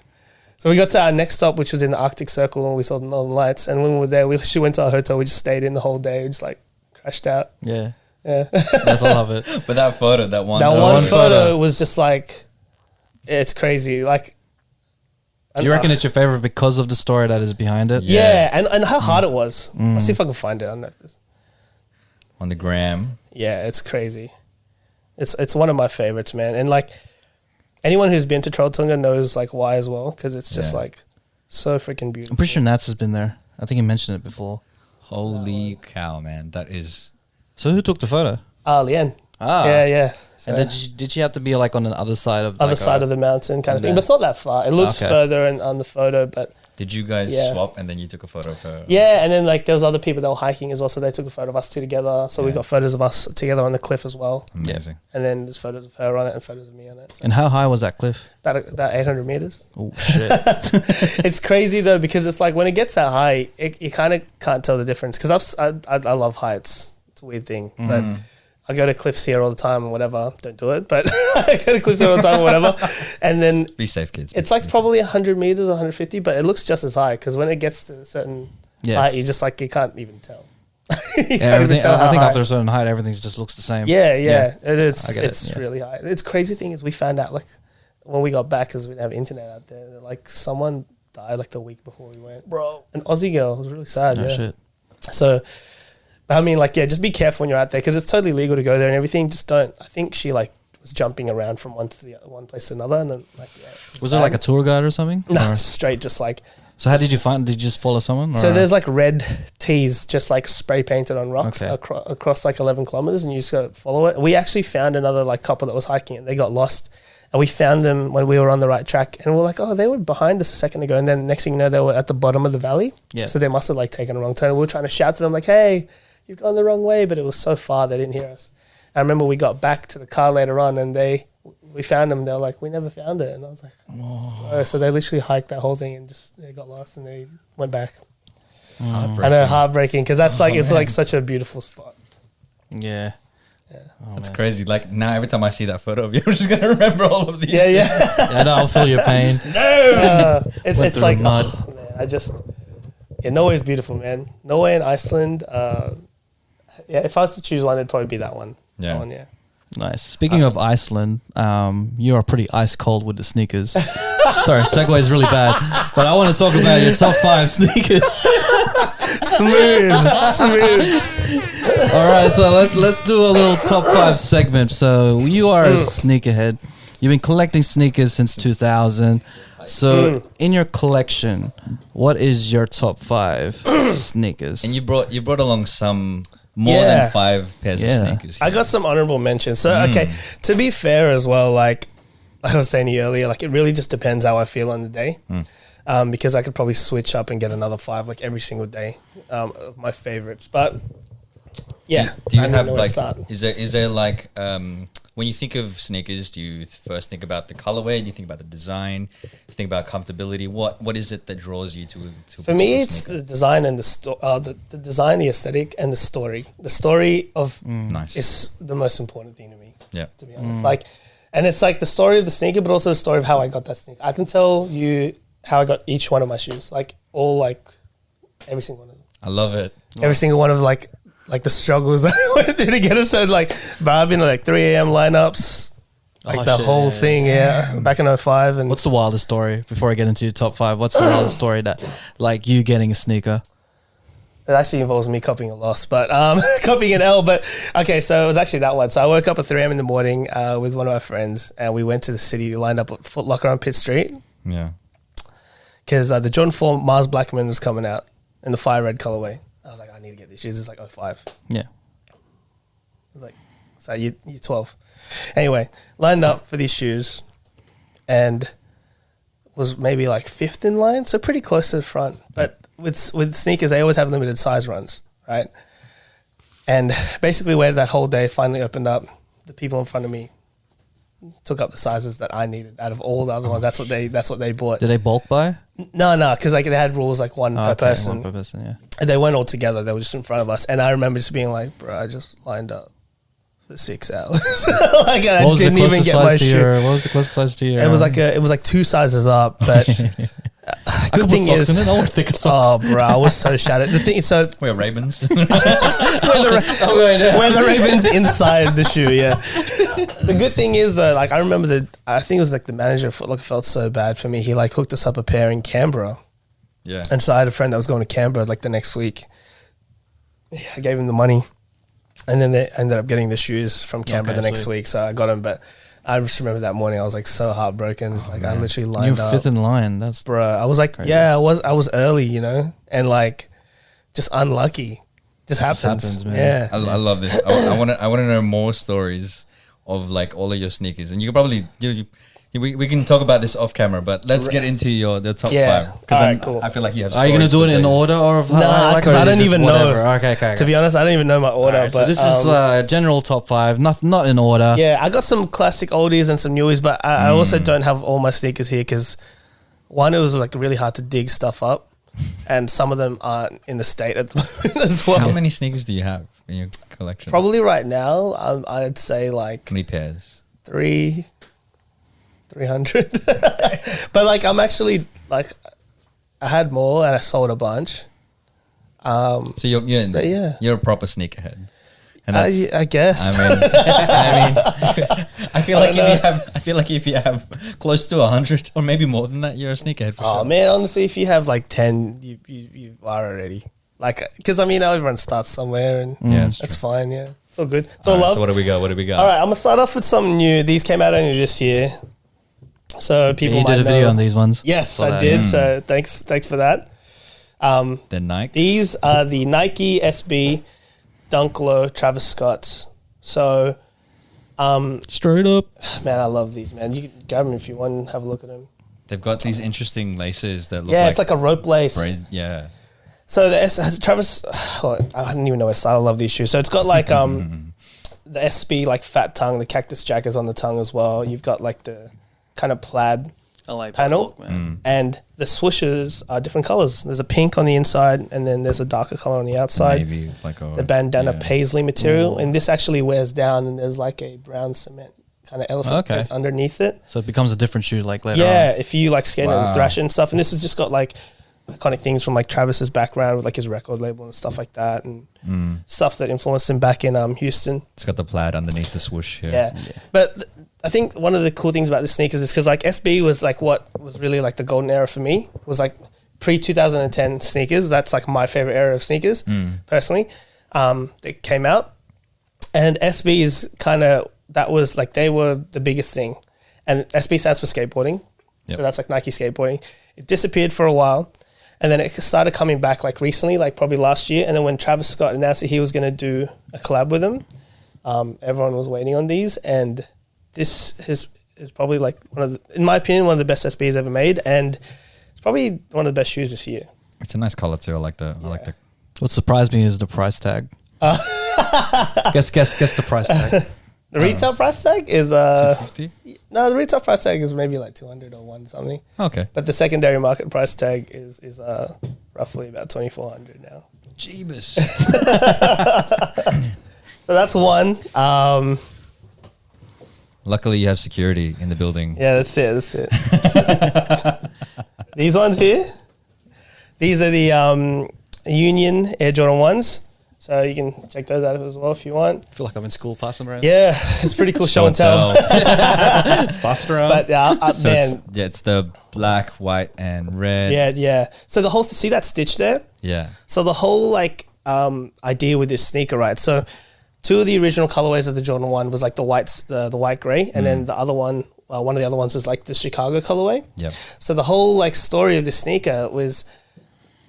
So we got to our next stop, which was in the Arctic Circle, and we saw the Northern Lights. And when we were there, we literally went to our hotel. We just stayed in the whole day. We just like crashed out. Yeah. Yeah. That's I love it. But that photo, that one photo was just like, it's crazy. Like, You reckon it's your favorite because of the story that is behind it? yeah, and how hard it was. I'll see if I can find it. I don't know if this. on the gram. Yeah, it's crazy. It's one of my favorites, man. And like anyone who's been to Trolltunga knows like why as well, because it's just like so freaking beautiful. I'm pretty sure Nats has been there. I think he mentioned it before. Holy cow, man. That is... So who took the photo? Leanne. Ah. Yeah. So And did she have to be like on the other side of other side of the mountain kind of thing, but it's not that far. It looks Okay. further on the photo, but Did you guys Yeah. swap and then you took a photo of her? Yeah, and then like there was other people that were hiking as well, so they took a photo of us two together. So we Yeah. got photos of us together on the cliff as well, Amazing. and then there's photos of her on it and photos of me on it. So And how high was that cliff? about 800 meters. Oh shit! It's crazy though because it's like when it gets that high, you kind of can't tell the difference. Because I love heights. It's a weird thing, but I go to cliffs here all the time and whatever. Don't do it, but I go to cliffs here all the time and whatever. And then Be safe, kids. it's like probably 100 meters, 150, but it looks just as high because when it gets to a certain Yeah. height, you just like you can't even tell. You can't Yeah, even tell I how think high. after a certain height, everything just looks the same. Yeah, Yeah. it is. I get it, It's yeah. really high. It's crazy thing is we found out like when we got back because we didn't have internet out there. That, like someone died like the week before we went, bro. An Aussie girl. It was really sad. No yeah. shit. So, but I mean, like, yeah, just be careful when you're out there because it's totally legal to go there and everything. Just don't. I think she like was jumping around from one to the other, one place to another, and then like, yeah. Was there like a tour guide or something? no Or- straight just like. So how did you find? Did you just follow someone? So or- there's like red tees just like spray painted on rocks Okay. across like 11 kilometers, and you just go follow it. We actually found another like couple that was hiking and they got lost. And we found them when we were on the right track, and we're like, oh, they were behind us a second ago. And then next thing you know, they were at the bottom of the valley. Yeah. So they must have like taken a wrong turn. We were trying to shout to them like, hey, you've gone the wrong way, but it was so far they didn't hear us. I remember we got back to the car later on, and we found them. They were like, we never found it, and I was like, oh. So they literally hiked that whole thing and just they got lost and they went back. I know, heartbreaking because that's like it's like such a beautiful spot. Yeah. That's crazy. Like now, every time I see that photo of you, I'm just gonna remember all of these. Yeah, yeah. Yeah, no, I'll feel your pain. It's Went through like the mud. oh, man, Norway's beautiful, man. Norway and Iceland. Yeah, if I was to choose one, it'd probably be that one. Yeah. That one, yeah. Nice. Speaking of Iceland, you are pretty ice cold with the sneakers. Sorry, segue is really bad, but I want to talk about your top 5 sneakers. Smooth. All right, so let's do a little top 5 segment. So you are a sneakerhead. You've been collecting sneakers since 2000. So in your collection, what is your top 5 sneakers? And you brought along some more Yeah. than 5 pairs Yeah. of sneakers. I got some honorable mentions. So, okay, to be fair as well, like I was saying to you earlier, like it really just depends how I feel on the day. Because I could probably switch up and get another 5 like every single day of my favorites. But yeah, Do you I don't have know where to like? start. Is there like? When you think of sneakers, do you first think about the colorway? Do you think about the design? Do you think about comfortability? What is it that draws you to? For me, it's the design and the design, the aesthetic, and the story. The story of nice. is the most important thing to me. Yeah. To be honest, like, and it's like the story of the sneaker, but also the story of how I got that sneaker. I can tell you how I got each one of my shoes, like every single one of them. I love it. Every single one of like the struggles that I went through to get it. So like, but I've been like 3 a.m. lineups, like Oh, the shit, whole yeah. thing, yeah. Back in 05 and What's the wildest story before I get into your top 5? What's the wildest story that, like, you getting a sneaker? it actually involves me copying a loss, but copying an L. But okay, so it was actually that one. So I woke up at 3 a.m. in the morning with one of my friends, and we went to the city. We lined up at Foot Locker on Pitt Street Yeah. because the Jordan 4 Mars Blackman was coming out in the fire red colorway. I was like, I need to get these shoes. It's like 05. Yeah. I was like, so you're 12. Anyway, lined up for these shoes and was maybe like 5th in line, so pretty close to the front. But with sneakers, they always have limited size runs, right? And basically where that whole day finally opened up, the people in front of me took up the sizes that I needed out of all the other ones. That's what they bought. Did they bulk buy? No, because like they had rules like one per person. One per person, yeah. And they weren't all together. They were just in front of us. And I remember just being like, bro, I just lined up for 6 hours. Like I didn't even get my shoe. What was the closest size to your? It was like 2 sizes up. But good thing is, I want thicker socks. oh, bro, I was so shattered. The thing is, so We're Ravens. wear the Ravens inside the shoe. Yeah. The good thing is though, like I remember I think it was like the manager of Foot Locker felt so bad for me. He like hooked us up a pair in Canberra. Yeah. And so I had a friend that was going to Canberra like the next week. Yeah, I gave him the money, and then they ended up getting the shoes from Canberra Okay, the next sweet. week. So I got them, but I just remember that morning I was like so heartbroken. It's like I literally You lined were up, 5th in line. That's bro. I was like, Crazy. yeah, I was early, you know, and like just unlucky. Just happens, man. Yeah. I love this. I want to know more stories of like all of your sneakers, and you can probably We can talk about this off camera, but let's get into the top Yeah. 5 because Alright, cool. I feel like you have. Are you gonna stories do it for in days. order or Nah, because I don't even know. Okay. To be honest, I don't even know my order. Alright, but so this is general top 5, not in order. yeah, I got some classic oldies and some newies, but I also don't have all my sneakers here because one, it was like really hard to dig stuff up, and some of them aren't in the state at the moment as well. How many sneakers do you have in your collection? Probably right now, I'd say like How many pairs? 300. But like, I'm actually like, I had more and I sold a bunch. So But yeah. you're a proper sneakerhead. And that's, I guess. I mean, I feel like if you have close to 100 or maybe more than that, you're a sneakerhead for Oh sure. man, honestly, if you have like 10, you are already like, because I mean, everyone starts somewhere, and Yeah, it's that's true. fine. Yeah, it's all good. It's all Alright, love. so what do we got? All right, I'm gonna start off with something new. These came out only this year, so people You might did a know. video on these ones. Yes, Saw I that. did. So thanks for that. The Nike. These are the Nike SB Dunk Low Travis Scotts. So, Straight up. man, I love these, man. You can grab them if you want and have a look at them. They've got these interesting laces that look Yeah, like it's like a rope lace. yeah. So the Travis, I don't even know what style. I love these shoes. So it's got like the SB like fat tongue, the cactus jack is on the tongue as well. You've got like the kind of plaid I like panel, man. and the swooshes are different colors. There's a pink on the inside, and then there's a darker color on the outside. Maybe like The bandana yeah. paisley material, and this actually wears down, and there's like a brown cement kind of elephant Okay. print underneath it. So it becomes a different shoe like later Yeah, on. if you like skate Wow. and thrash and stuff, and this has just got like iconic things from like Travis's background with like his record label and stuff like that, and stuff that influenced him back in Houston. It's got the plaid underneath the swoosh here. Yeah, but I think one of the cool things about the sneakers is because like SB was like what was really like the golden era for me, was like pre 2010 sneakers. That's like my favorite era of sneakers personally. They came out, and SB is kind of, that was like, they were the biggest thing, and SB stands for skateboarding. Yep. So that's like Nike skateboarding. It disappeared for a while, and then it started coming back like recently, like probably last year. And then when Travis Scott announced that he was going to do a collab with him, everyone was waiting on these, and this is probably like one of the, in my opinion, one of the best SBs ever made, and it's probably one of the best shoes this year. It's a nice color too. I like the. What surprised me is the price tag. Guess the price tag. The retail price tag is 250. no, the retail price tag is maybe like 200 or one something, Okay. but the secondary market price tag is roughly about 2,400 now. Jeebus. So that's one. Luckily, you have security in the building. Yeah, that's it. That's it. These ones here, these are the Union Air Jordan 1s. So you can check those out as well if you want. I feel like I'm in school passing around. Yeah, it's pretty cool show and tell. Passing around. But So man, it's the black, white, and red. yeah. So the whole, see that stitch there? Yeah. So the whole like idea with this sneaker, right? So two of the original colorways of the Jordan 1 was like the whites, the white gray, and then the other one, one of the other ones is like the Chicago colorway. Yep. So the whole like story of this sneaker was,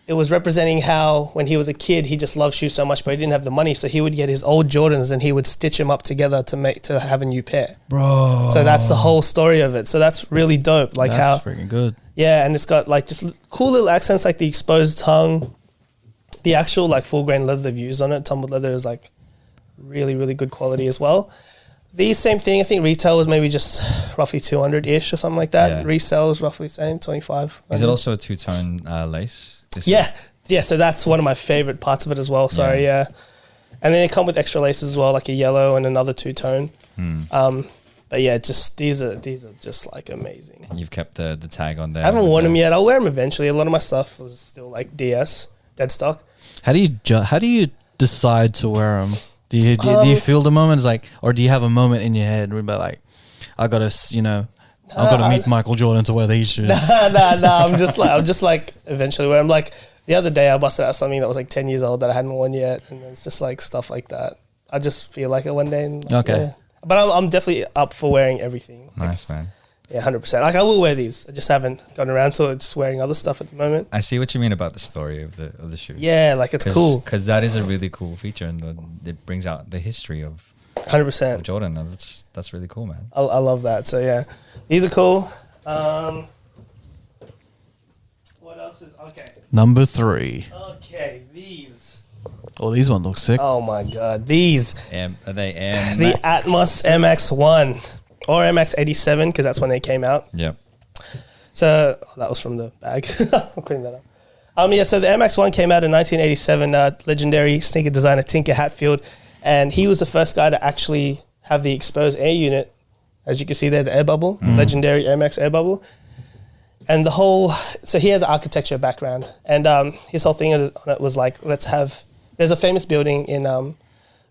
it was representing how when he was a kid, he just loved shoes so much, but he didn't have the money. So he would get his old Jordans and he would stitch them up together to have a new pair. Bro. So that's the whole story of it. So that's really dope. Like That's how, freaking good. yeah, and it's got like just cool little accents like the exposed tongue, the actual like full grain leather they've used on it. Tumbled leather is like really, really good quality as well. These same thing, I think retail was maybe just roughly 200-ish or something like that. Yeah. Resale is roughly the same, 25. Is it also a two-tone lace? This Yeah. Yeah, so that's one of my favorite parts of it as well. Sorry, yeah. And then they come with extra laces as well, like a yellow and another two-tone. But yeah, just these are just like amazing. And you've kept the tag on there. I haven't worn them yet. I'll wear them eventually. A lot of my stuff was still like DS, dead stock. How do you decide to wear them? Do you feel the moment? It's like, or do you have a moment in your head where you're like, I gotta meet Michael Jordan to wear these shoes? Nah. I'm just like eventually wear them. Like the other day, I busted out something that was like 10 years old that I hadn't worn yet, and it's just like stuff like that. I just feel like it one day. And, like, Okay. yeah. But I'm definitely up for wearing everything. Nice, man. Yeah, 100%. Like I will wear these. I just haven't gotten around to it. Just wearing other stuff at the moment. I see what you mean about the story of the shoe. Yeah, like it's cool. Because that is a really cool feature, and it brings out the history of 100%. Jordan. That's really cool, man. I love that. So yeah, these are cool. What else is okay? Number 3. Okay, these. Oh, these one looks sick. Oh my god, these. Are they M? The Atmos MX1 or MX87 because that's when they came out. Yep. So that was from the bag. I'll clean that up. Yeah, so the MX1 came out in 1987. Legendary sneaker designer Tinker Hatfield, and he was the first guy to actually have the exposed air unit, as you can see there, the air bubble, legendary MX air bubble, and the whole. So he has an architecture background, and his whole thing on it was like, let's have. There's a famous building in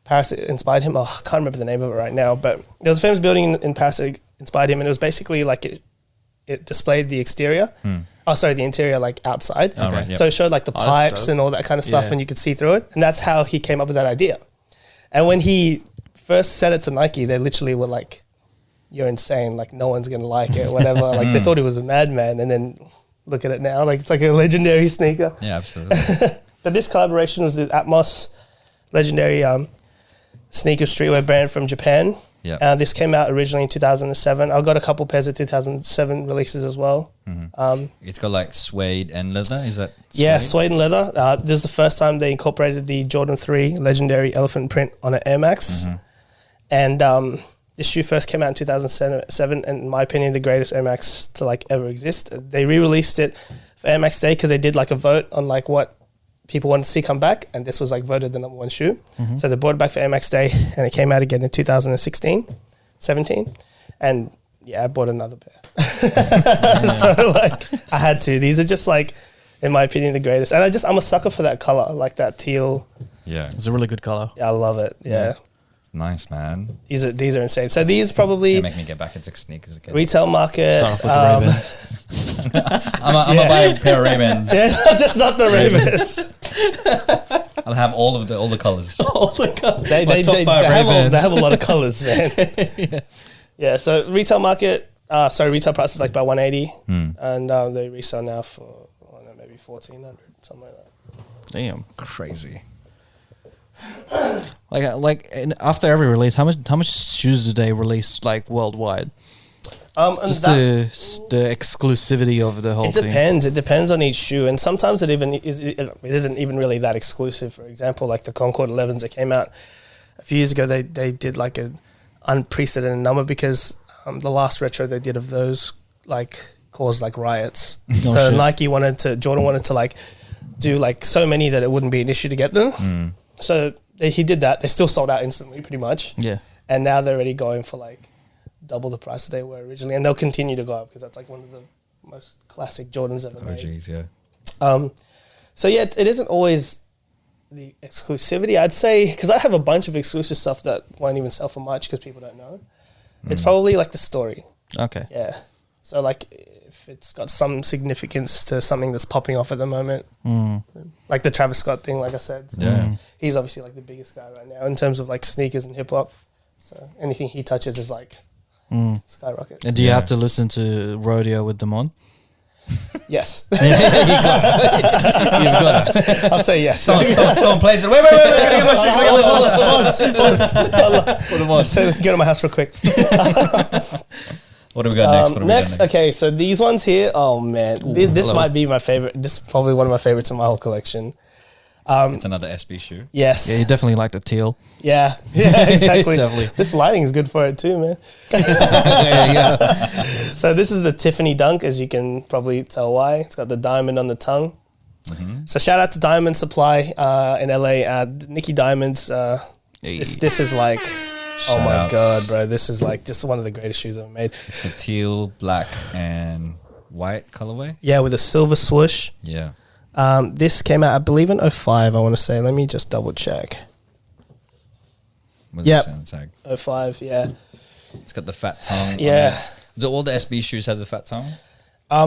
Paris that inspired him. Oh, I can't remember the name of it right now, but there's a famous building in Paris that inspired him, and it was basically like it displayed the exterior. Oh, sorry, the interior like outside. Oh, right, yep. So it showed like the pipes and all that kind of stuff, Yeah. and you could see through it. And that's how he came up with that idea. And when he first said it to Nike, they literally were like, "You're insane! Like no one's gonna like it, whatever." Like they thought he was a madman. And then look at it now, like it's like a legendary sneaker. Yeah, absolutely. But this collaboration was the Atmos, legendary sneaker streetwear brand from Japan. Yeah. This came out originally in 2007. I got a couple pairs of 2007 releases as well. It's got like suede and leather. Is that? Yeah, suede and leather. This is the first time they incorporated the Jordan 3 legendary elephant print on an Air Max. And this shoe first came out in 2007, and in my opinion, the greatest Air Max to like ever exist. They re-released it for Air Max Day because they did like a vote on like what people wanted to see come back, and this was like voted the number 1 shoe. So they brought it back for Air Max Day, and it came out again in 2016, 17, and yeah, I bought another pair. So like I had to. These are just like, in my opinion, the greatest. And I'm a sucker for that color, like that teal. Yeah. It's a really good color. Yeah, I love it. Yeah. Nice, man. These are insane. So these probably They make me get back into sneakers again. retail market. Start off with the Ray-Bans. I'm gonna buy a pair of Ray-Bans. Yeah, just not the Ravens. I'll have all the colors. They top five Ray-Bans. have a lot of colors, man. Yeah. So retail market. Retail price is like by 180, and they resell now for I don't know, maybe 1,400, something like that. Damn. Crazy. After every release, how much shoes do they release like worldwide? And Just that- the exclusivity of the whole It thing. depends. It depends on each shoe, and sometimes it isn't even really that exclusive. For example, like the Concord 11s that came out a few years ago, they did like an unprecedented number because the last retro they did of those like caused like riots. So shit. Jordan wanted to like do like so many that it wouldn't be an issue to get them. So he did that. They still sold out instantly, pretty much. Yeah. And now they're already going for like double the price that they were originally, and they'll continue to go up because that's like one of the most classic Jordans ever Oh, made. geez, yeah. So yeah, it isn't always the exclusivity. I'd say because I have a bunch of exclusive stuff that won't even sell for much because people don't know. It's probably like the story. Okay. Yeah. So like if it's got some significance to something that's popping off at the moment, like the Travis Scott thing, like I said. So Yeah. he's obviously like the biggest guy right now in terms of like sneakers and hip hop. So anything he touches is like skyrockets. And do you have to listen to Rodeo with them on? Yes. You've got it. I'll say yes. Someone plays it. Wait. So get to my house real quick. What do we got next? What do we got Next, okay, so these ones here, oh man, this hello. might be my favorite. This is probably one of my favorites in my whole collection. It's another SB shoe. Yes. Yeah, you definitely like the teal. Yeah, exactly. Definitely. This lighting is good for it too, man. There you go. So this is the Tiffany Dunk, as you can probably tell why. It's got the diamond on the tongue. So shout out to Diamond Supply in LA. Nikki Diamonds. This is like, oh my Shout-outs. God, bro. This is like just one of the greatest shoes ever made. It's a teal, black, and white colorway. Yeah, with a silver swoosh. Yeah. This came out, I believe, in 05, I want to say. Let me just double check. With Yep. the sound tag. 05, yeah. It's got the fat tongue. on Yeah. it. Do all the SB shoes have the fat tongue?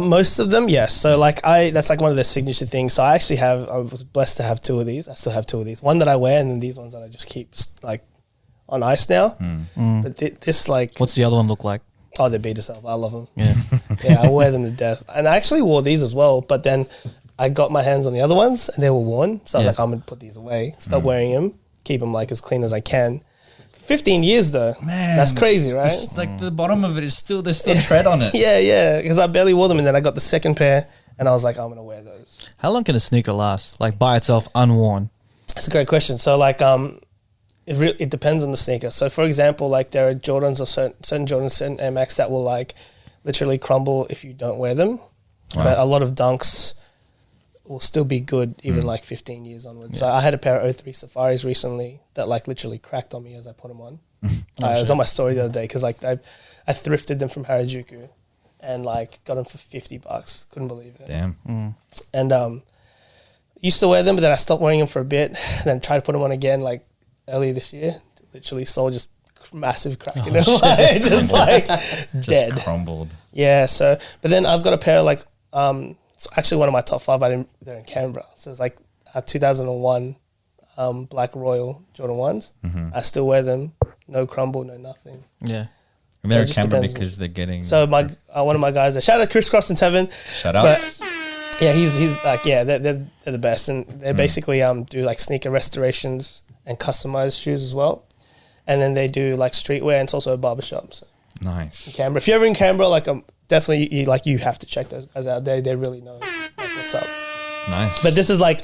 Most of them, yes. So like that's like one of their signature things. So I was blessed to have two of these. I still have two of these. One that I wear, and then these ones that I just keep like on ice now. But this like, What's the other one look like? oh, they're beat us up. I love them. Yeah. Yeah, I wear them to death. And I actually wore these as well, but then I got my hands on the other ones and they were worn. So I was Yeah. like, I'm going to put these away, stop wearing them, keep them like as clean as I can. 15 years though. Man, That's crazy, right? It's like the bottom of it is still there's still tread on it. Yeah. Because I barely wore them, and then I got the second pair, and I was like, I'm gonna wear those. How long can a sneaker last? Like by itself, unworn. That's a great question. So like it depends on the sneaker. So for example, like there are Jordans or certain Jordans, certain Air Max that will like literally crumble if you don't wear them. Wow. But a lot of Dunks will still be good even like 15 years onwards. So I had a pair of 03 Safaris recently that like literally cracked on me as I put them on. It was on my story the other day because like I thrifted them from Harajuku and like got them for $50. Couldn't believe it. Damn. And used to wear them, but then I stopped wearing them for a bit. And then tried to put them on again like earlier this year. Literally sole just massive crack in it. Like, just like dead. Just crumbled. Yeah. So, but then I've got a pair of like it's actually one of my top 5. They're in Canberra. So it's like 2001 Black Royal Jordan 1s. I still wear them. No crumble, no nothing. Yeah. And they're it in just Canberra depends. because they're getting. So my one of my guys, shout out Crisscross in Heaven. Shout out. But yeah, he's like they're the best, and they basically do like sneaker restorations and customized shoes as well, and then they do like streetwear, and it's also a barbershop. So in Nice. Canberra, if you're ever in Canberra, like definitely you have to check those guys out. They really know like, what's up. Nice. But this is like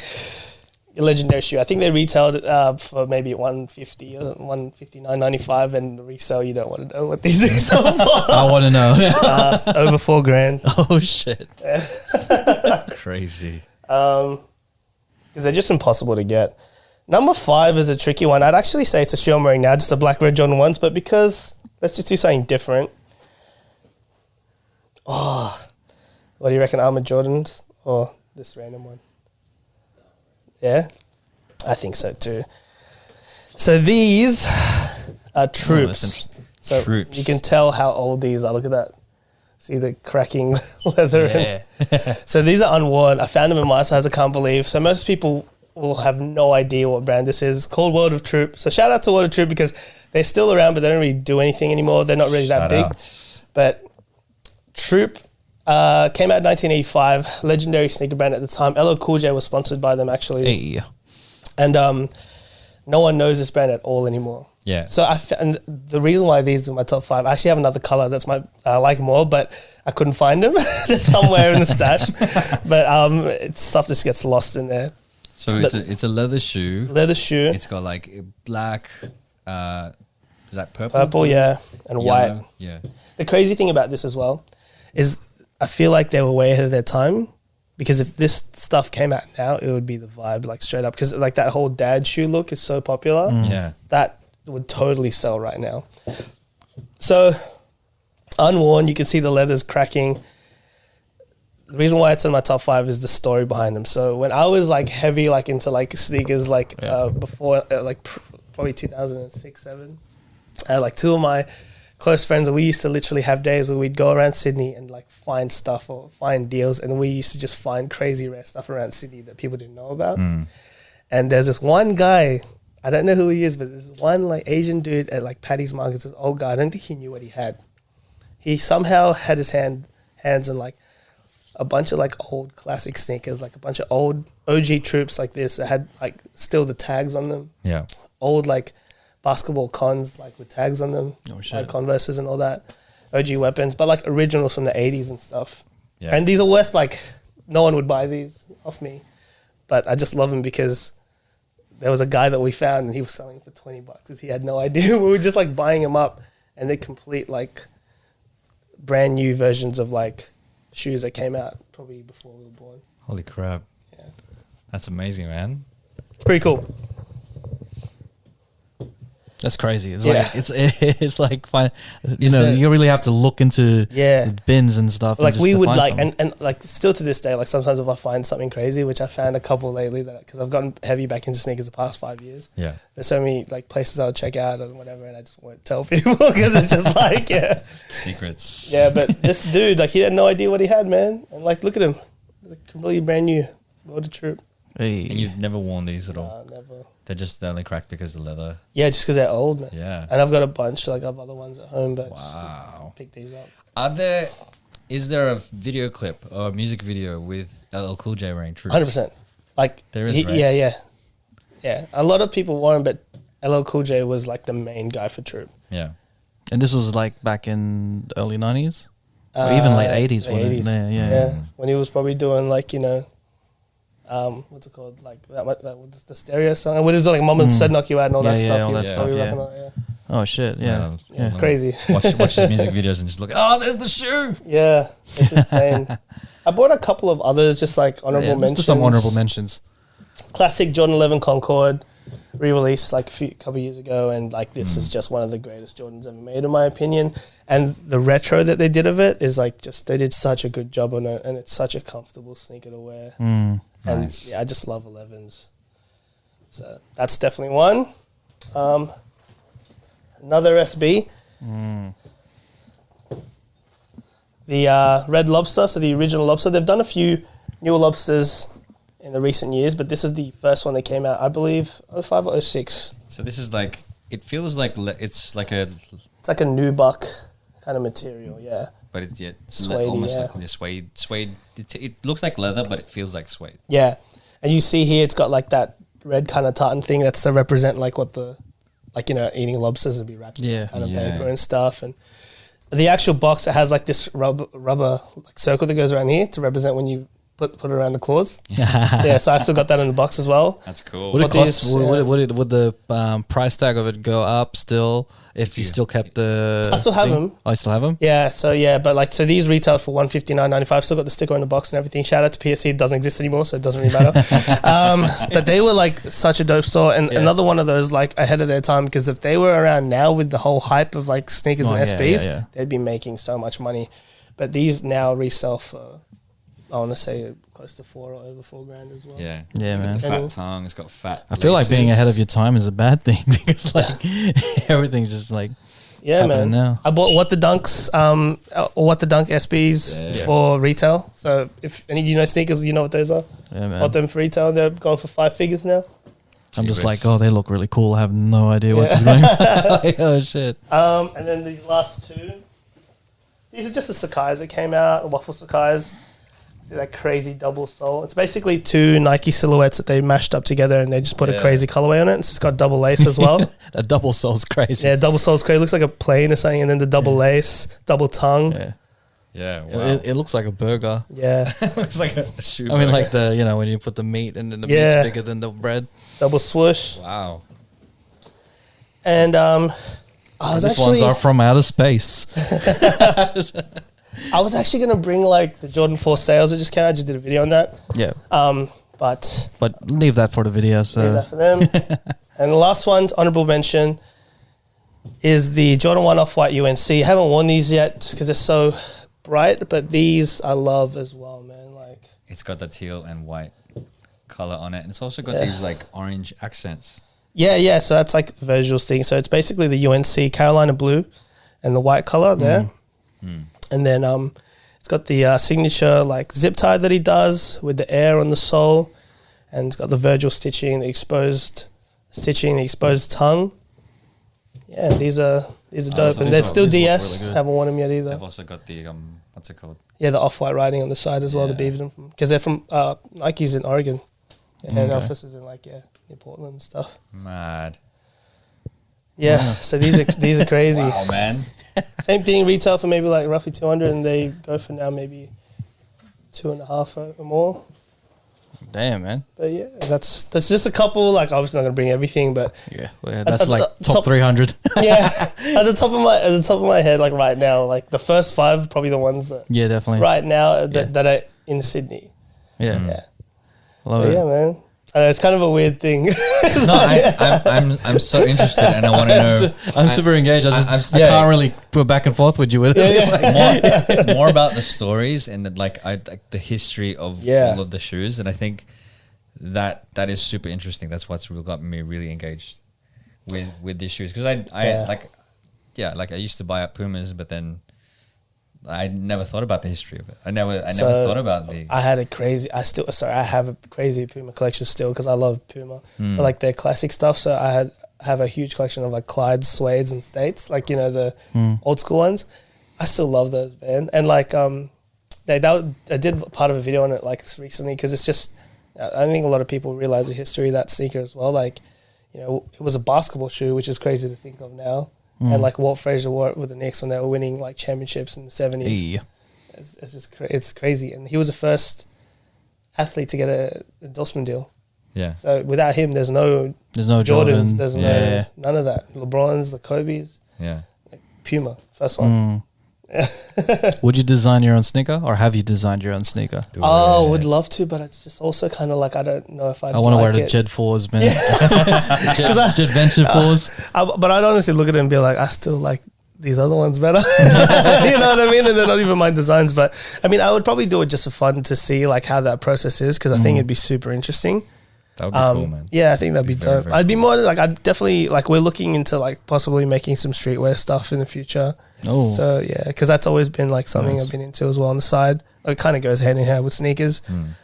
a legendary shoe. I think they retailed it for maybe $150 or $159.95, and the resale you don't want to know what these resell for. I want to know. Over $4,000. Oh shit. Crazy. Because they're just impossible to get. Number 5 is a tricky one. I'd actually say it's a shoe I'm wearing now, just a black red Jordan 1s, but because let's just do something different. Oh, what do you reckon, Armored Jordans or this random one? Yeah, I think so too. So these are Troops. So Troops. you can tell how old these are. Look at that. See the cracking leather. Yeah. So these are unworn. I found them in my size, I can't believe. So most people will have no idea what brand this is. It's called World of Troop. So shout out to World of Troop because they're still around, but they don't really do anything anymore. They're not really that Shout big. outs. But Troop came out in 1985, legendary sneaker brand at the time. LL Cool J was sponsored by them actually. Hey. And no one knows this brand at all anymore. Yeah. So and the reason why these are my top 5, I actually have another color that's I like more, but I couldn't find them. They're somewhere in the stash. But stuff just gets lost in there. So it's a leather shoe. Leather shoe, It's got like a black. Is that purple? purple, yeah, and white. Yellow? Yeah. The crazy thing about this as well is I feel like they were way ahead of their time, because if this stuff came out now, it would be the vibe, like straight up. Because like that whole dad shoe look is so popular. Yeah. That would totally sell right now. So unworn, you can see the leather's cracking. The reason why it's in my top 5 is the story behind them. So when I was like heavy, like into like sneakers, like before, probably 2006, 7, I had like 2 of my close friends, and we used to literally have days where we'd go around Sydney and like find stuff or find deals, and we used to just find crazy rare stuff around Sydney that people didn't know about. And there's this one guy, I don't know who he is, but there's one like Asian dude at like Paddy's Market, this old guy. I don't think he knew what he had. He somehow had his hands in like a bunch of like old classic sneakers, like a bunch of old OG Troops like this that had like still the tags on them. Yeah. Old like basketball cons like with tags on them, Oh, shit. like Converses and all that, OG weapons, but like originals from the 80s and stuff. Yeah. And these are worth like, no one would buy these off me, but I just love them because there was a guy that we found and he was selling for $20 because he had no idea. We were just like buying them up, and they're complete like brand new versions of like shoes that came out probably before we were born. Holy crap. Yeah. That's amazing, man. It's pretty cool. That's crazy. It's Yeah. like it's like fine. You Is know, there- you really have to look into Yeah. bins and stuff. Like just we to would find like, something. and like still to this day, like sometimes if I find something crazy, which I found a couple lately, that because I've gotten heavy back into sneakers the past 5 years. Yeah. There's so many like places I'll check out or whatever, and I just won't tell people because it's just like Secrets. yeah. But this dude, like, he had no idea what he had, man. And like, look at him, like, completely brand new, World of Troop. Hey. And you've never worn these at all. Never. They're only cracked because of the leather. Yeah, just because they're old, man. Yeah. And I've got a bunch, like I have other ones at home, but Wow. just pick these up. Is there a video clip or a music video with LL Cool J wearing Troops? 100%. Like There is, right? Yeah. A lot of people wore them, but LL Cool J was like the main guy for Troop. Yeah. And this was like back in the early 90s? Or even late 80s. Late 80s. Yeah. When he was probably doing like, what's it called? Like that was the stereo song. And when it was like Mama Said Knock You Out and all that stuff. all he that was stuff, probably yeah. rocking out, yeah. Oh, shit. Yeah. It's crazy. Watch his music videos and just look, oh, there's the shoe. Yeah, it's insane. I bought a couple of others, just like honorable Let's mentions. do some honorable mentions. Classic Jordan 11 Concorde, re-released like a couple years ago, and like this is just one of the greatest Jordans ever made, in my opinion. And the retro that they did of it is like just they did such a good job on it, and it's such a comfortable sneaker to wear. And Nice. yeah, I just love 11s. So that's definitely one. Another SB. The Red Lobster, so the original Lobster. They've done a few newer Lobsters in the recent years, but this is the first one that came out, I believe, 05 or 06. So this is like, it feels like it's like a, It's like a nubuck kind of material, yeah. but it's Suede-y, almost yeah. like the suede. It looks like leather, but it feels like suede. Yeah. And you see here, it's got like that red kind of tartan thing that's to represent like what the, like, eating lobsters would be wrapped in Yeah. kind of Yeah. paper and stuff. And the actual box, it has like this rubber like circle that goes around here to represent when you put it around the claws. Yeah, so I still got that in the box as well. That's cool. Would it What cost? these, Would the price tag of it go up still if you still kept the? I still have thing? them. Oh, I still have them. Yeah, but like, so these retail for $159.95. Still got the sticker in the box and everything. Shout out to PSC, it doesn't exist anymore, so it doesn't really matter. But they were like such a dope store, and another one of those like ahead of their time, because if they were around now with the whole hype of like sneakers and SBs, they'd be making so much money. But these now resell for, I want to say, close to over $4,000 as well. Yeah. Yeah, It's man. got the And- fat tongue. It's got fat. I feel like being laces. ahead of your time is a bad thing because like everything's just like Yeah, happening man. now. I bought What the Dunks, What the Dunk SBs for retail. So if any of you know sneakers, you know what those are. Yeah, man. Bought them for retail. They're going for 5 figures now. I'm just like, Jeebus. oh, they look really cool. I have no idea what is going on. Like, oh shit. And then these last two. These are just the Sakai's that came out, the waffle Sakai's. It's that crazy double sole. It's basically two Nike silhouettes that they mashed up together and they just put a crazy colorway on it. It's got double lace as well. That double sole's crazy. Yeah, double sole's crazy. It looks like a plane or something, and then the double lace, double tongue. Yeah. Yeah. Wow. It looks like a burger. Yeah, looks like a shoe. I mean, burger. like when you put the meat and then the Yeah. meat's bigger than the bread. double swoosh. Wow. And I was These ones actually are from outer space. I was actually gonna bring like the Jordan 4 sales that just came out. I just did a video on that. Yeah. But But leave that for the video. leave So that for them. And the last one, honorable mention, is the Jordan 1 Off-White UNC. I haven't worn these yet just because they're so bright, but these I love as well, man. Like, It's got the teal and white color on it, and it's also got Yeah. these like orange accents. yeah. So that's like the visual thing. So it's basically the UNC Carolina blue and the white color there. And then it's got the signature like zip tie that he does with the air on the sole, and it's got the Virgil stitching, the exposed tongue. Yeah, these are dope, so and these they're are- still these look DS. really good. Haven't worn them yet either. They've also got the what's it called? Yeah, the off-white writing on the side as well. The Yeah. beaver because they're from Nike's in Oregon. Their head office is in near Portland and stuff. Mad. Yeah, so these are crazy. Wow, man. Same thing, retail for maybe like roughly 200, and they go for now maybe 2.5 or more. damn, man. But yeah, that's just a couple. Like, obviously not gonna bring everything, but Yeah, well, that's at like the top top- 300. yeah, at the top of my head, like right now, like the first 5 are probably the ones that Yeah, definitely. right now that are in Sydney. Yeah, Yeah, love but it. yeah, man. It's kind of a weird thing. No, I'm so interested, and I want to know. I'm super engaged. I yeah. can't really go back and forth with you with it. more about the stories and like the history of all of the shoes, and I think that is super interesting. That's what's really got me really engaged with these shoes, because I used to buy up Pumas, but then I never thought about the history of it. I never thought about the. I have a crazy Puma collection still because I love Puma, but like their classic stuff. So I have a huge collection of like Clyde's suedes and States, like the old school ones. I still love those, man. And like I did part of a video on it like recently because it's just I don't think a lot of people realize the history of that sneaker as well. Like, it was a basketball shoe, which is crazy to think of now. And like Walt Frazier wore it with the Knicks when they were winning like championships in the 70s. Yeah. It's just it's crazy. And he was the first athlete to get a endorsement deal. Yeah. So without him, there's no Jordans. Jordans, there's Yeah. none of that. LeBrons, the Kobe's, Yeah. Puma, first one. Would you design your own sneaker, or have you designed your own sneaker? Oh, would love to, but it's just also kind of like I don't know if I want to wear the it. Jed 4s, man. JEDventure 4s. But I'd honestly look at it and be like, I still like these other ones better. You know what I mean? And they're not even my designs. But I mean, I would probably do it just for fun to see like how that process is, because I think it'd be super interesting. That would be cool, man. Yeah, I think that'd be Very, dope. very I'd be more like, I'd definitely like, we're looking into like possibly making some streetwear stuff in the future. Oh. So yeah, because that's always been like something I've been into as well on the side. It kind of goes hand in hand with sneakers.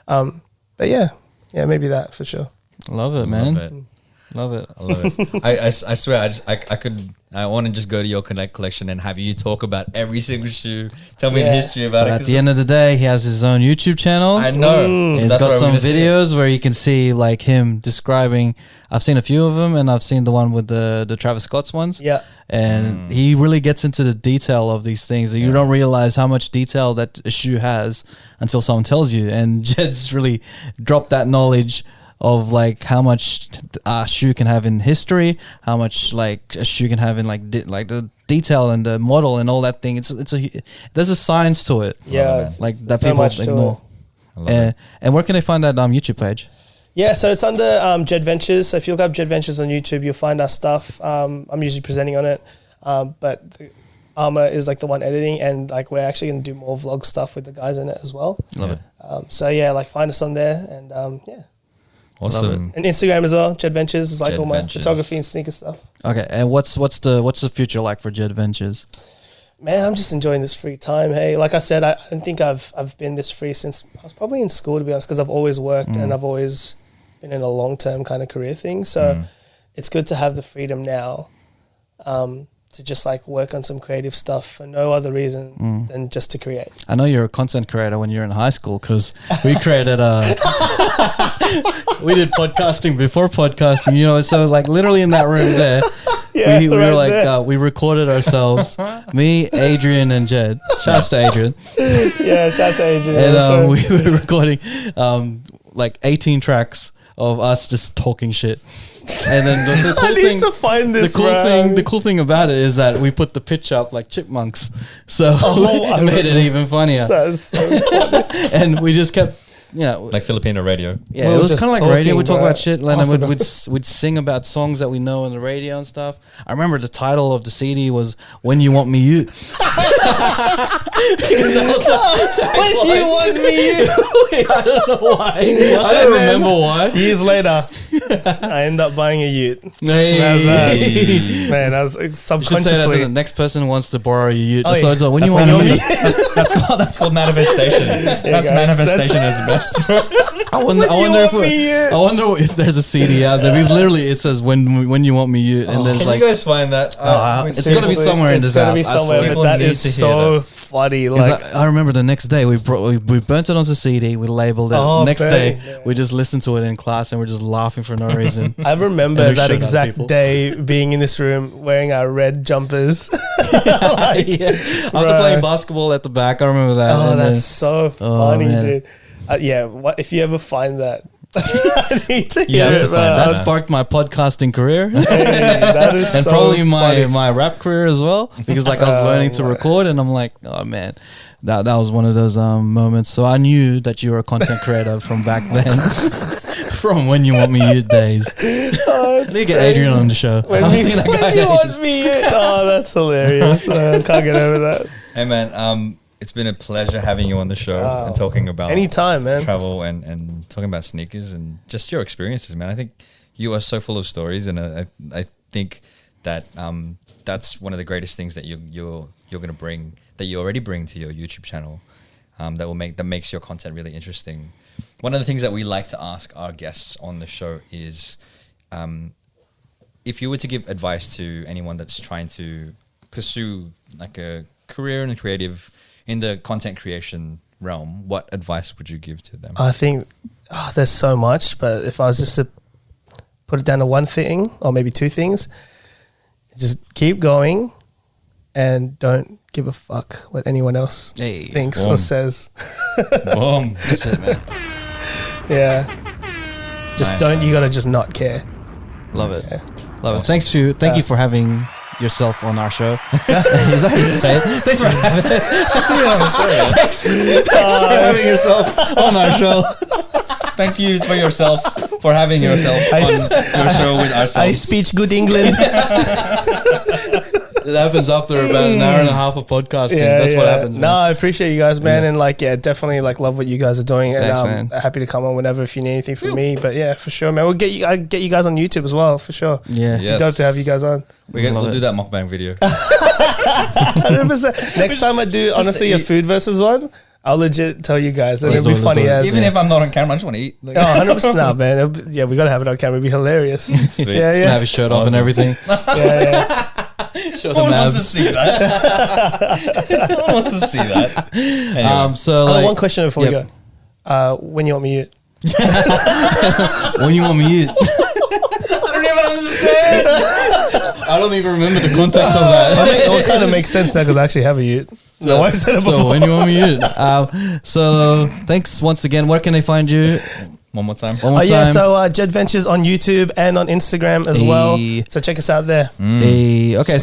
But yeah, maybe that for sure. Love it, man. Love it. Love it. I love it. I swear, I want to just go to your Connect collection and have you talk about every single shoe. Tell me the history about But it. at the end of the day, he has his own YouTube channel. I know. So He's that's got what some I'm gonna see. videos where you can see like him describing. I've seen a few of them, and I've seen the one with the Travis Scott's ones. Yeah. And he really gets into the detail of these things. You don't realize how much detail that a shoe has until someone tells you. And Jed's really dropped that knowledge of like how much a shoe can have in history, how much like a shoe can have in like like the detail and the model and all that thing. There's a science to it. Yeah. Like it's that so people much to ignore. I love it. And where can they find that YouTube page? Yeah, so it's under JEDventures. So if you look up JEDventures on YouTube, you'll find our stuff. I'm usually presenting on it, but the Armour is like the one editing, and like we're actually going to do more vlog stuff with the guys in it as well. Love it. So yeah, like find us on there, and yeah, Awesome. and Instagram as well. JEDventures is like all my JEDventures. photography and sneaker stuff. Okay, and what's the future like for JEDventures? Man, I'm just enjoying this free time. Hey, like I said, I don't think I've been this free since I was probably in school, to be honest, because I've always worked and I've always been in a long-term kind of career thing. So it's good to have the freedom now to just like work on some creative stuff for no other reason than just to create. I know you're a content creator when you're in high school, because we created we did podcasting before podcasting, so like literally in that room there, we were right like, there. we recorded ourselves, me, Adrian, and Jed. Shouts to Adrian. Yeah, shout out to Adrian. And we were recording like 18 tracks of us just talking shit. And then the cool I need to find this, the cool thing about it is that we put the pitch up like chipmunks, so it made it even funnier. That's so funny. And we just kept, Like Filipino radio. yeah, We it were was just kind of like radio. We talking, talk bro. about shit, and then I we'd sing about songs that we know on the radio and stuff. I remember the title of the CD was "When You Want Me You." When you want me, I don't know why. I don't remember why. years later, I end up buying a ute. Hey. Man, I was You should say that to subconsciously. the next person who wants to borrow your ute. Oh, So yeah. it's like, when That's you want one of me, the- that's called manifestation. That's guys, manifestation is best. I wonder want I wonder if there's a CD out there, because literally it says when you want me ute, and there's Can like you guys find that? it's gotta be somewhere in this house. It's I gotta be somewhere, swear. but that People is need to hear so that. funny. 'Cause Like, I remember the next day we burnt it onto CD, we labeled it. Oh, Next bang. day Yeah. we just listened to it in class and we're just laughing for no reason. I remember And we that showed other exact people. day being in this room wearing our red jumpers. Yeah. After playing basketball at the back, I remember that. Oh, and then- that's so funny, man. dude. Yeah, what if you ever find that? I need to You hear have it, to find man. that. that sparked my podcasting career. Hey, that is And so probably funny. my rap career as well, because like I was Oh, learning to my. record, and I'm like, oh man, that was one of those moments. So I knew that you were a content creator from back then, from When You Want Me You days. Oh, I need to get Adrian on the show. When I haven't you, seen that when guy in you ages. want me, oh, that's hilarious. I can't get over that. Hey man, it's been a pleasure having you on the show and talking about Anytime, man. travel and talking about sneakers and just your experiences, man. I think you are so full of stories, and I think that that's one of the greatest things that you're gonna bring, that you already bring to your YouTube channel, that makes your content really interesting. One of the things that we like to ask our guests on the show is, if you were to give advice to anyone that's trying to pursue like a career in the creative, in the content creation realm, what advice would you give to them? I think there's so much, but if I was just to put it down to one thing or maybe two things. Just keep going and don't give a fuck what anyone else Hey. thinks Boom. or says. Boom. That's it, man. Yeah. Just Nice, don't, man. you gotta just not care. Love it. Yeah. Love it. Awesome. Thank you for having yourself on our show. Is that how you say it? Thanks for having having yourself on our show. Thank you for yourself for having yourself on your show with ourselves. I speak good England. It happens after about an hour and a half of podcasting. That's what happens, man. No, I appreciate you guys, man, Yeah. and definitely love what you guys are doing, and Thanks, I'm man. happy to come on whenever if you need anything from me. But yeah, for sure, man, I'll get you guys on YouTube as well, for sure. Yeah. Yes. Dope to have you guys on. Love We'll it. do that mukbang video. 100%. Next time I do, honestly, a eat. food versus one, I'll legit tell you guys, and Let's it'll do be it, let's funny do it. as. Even if I'm not on camera, I just want to eat. Like, Oh, 100%. Nah, man. Yeah, we got to have it on camera. It'd be hilarious. Sweet. Yeah, Gonna have his shirt off and Awesome. everything. yeah. Show No the one wants to abs. see that. No one wants to see that. Anyway. So Oh, like, one question before yep. we go. When you want me mute? when you want me mute, I don't even understand. I don't even remember the context of that. It kind of makes sense now because I actually have a mute. No, I said it before. So when you want me mute. So thanks once again. Where can they find you? One more time. One more Oh yeah, time. so JEDventures on YouTube and on Instagram as well. Hey. So check us out there. Hey, okay, Sweet.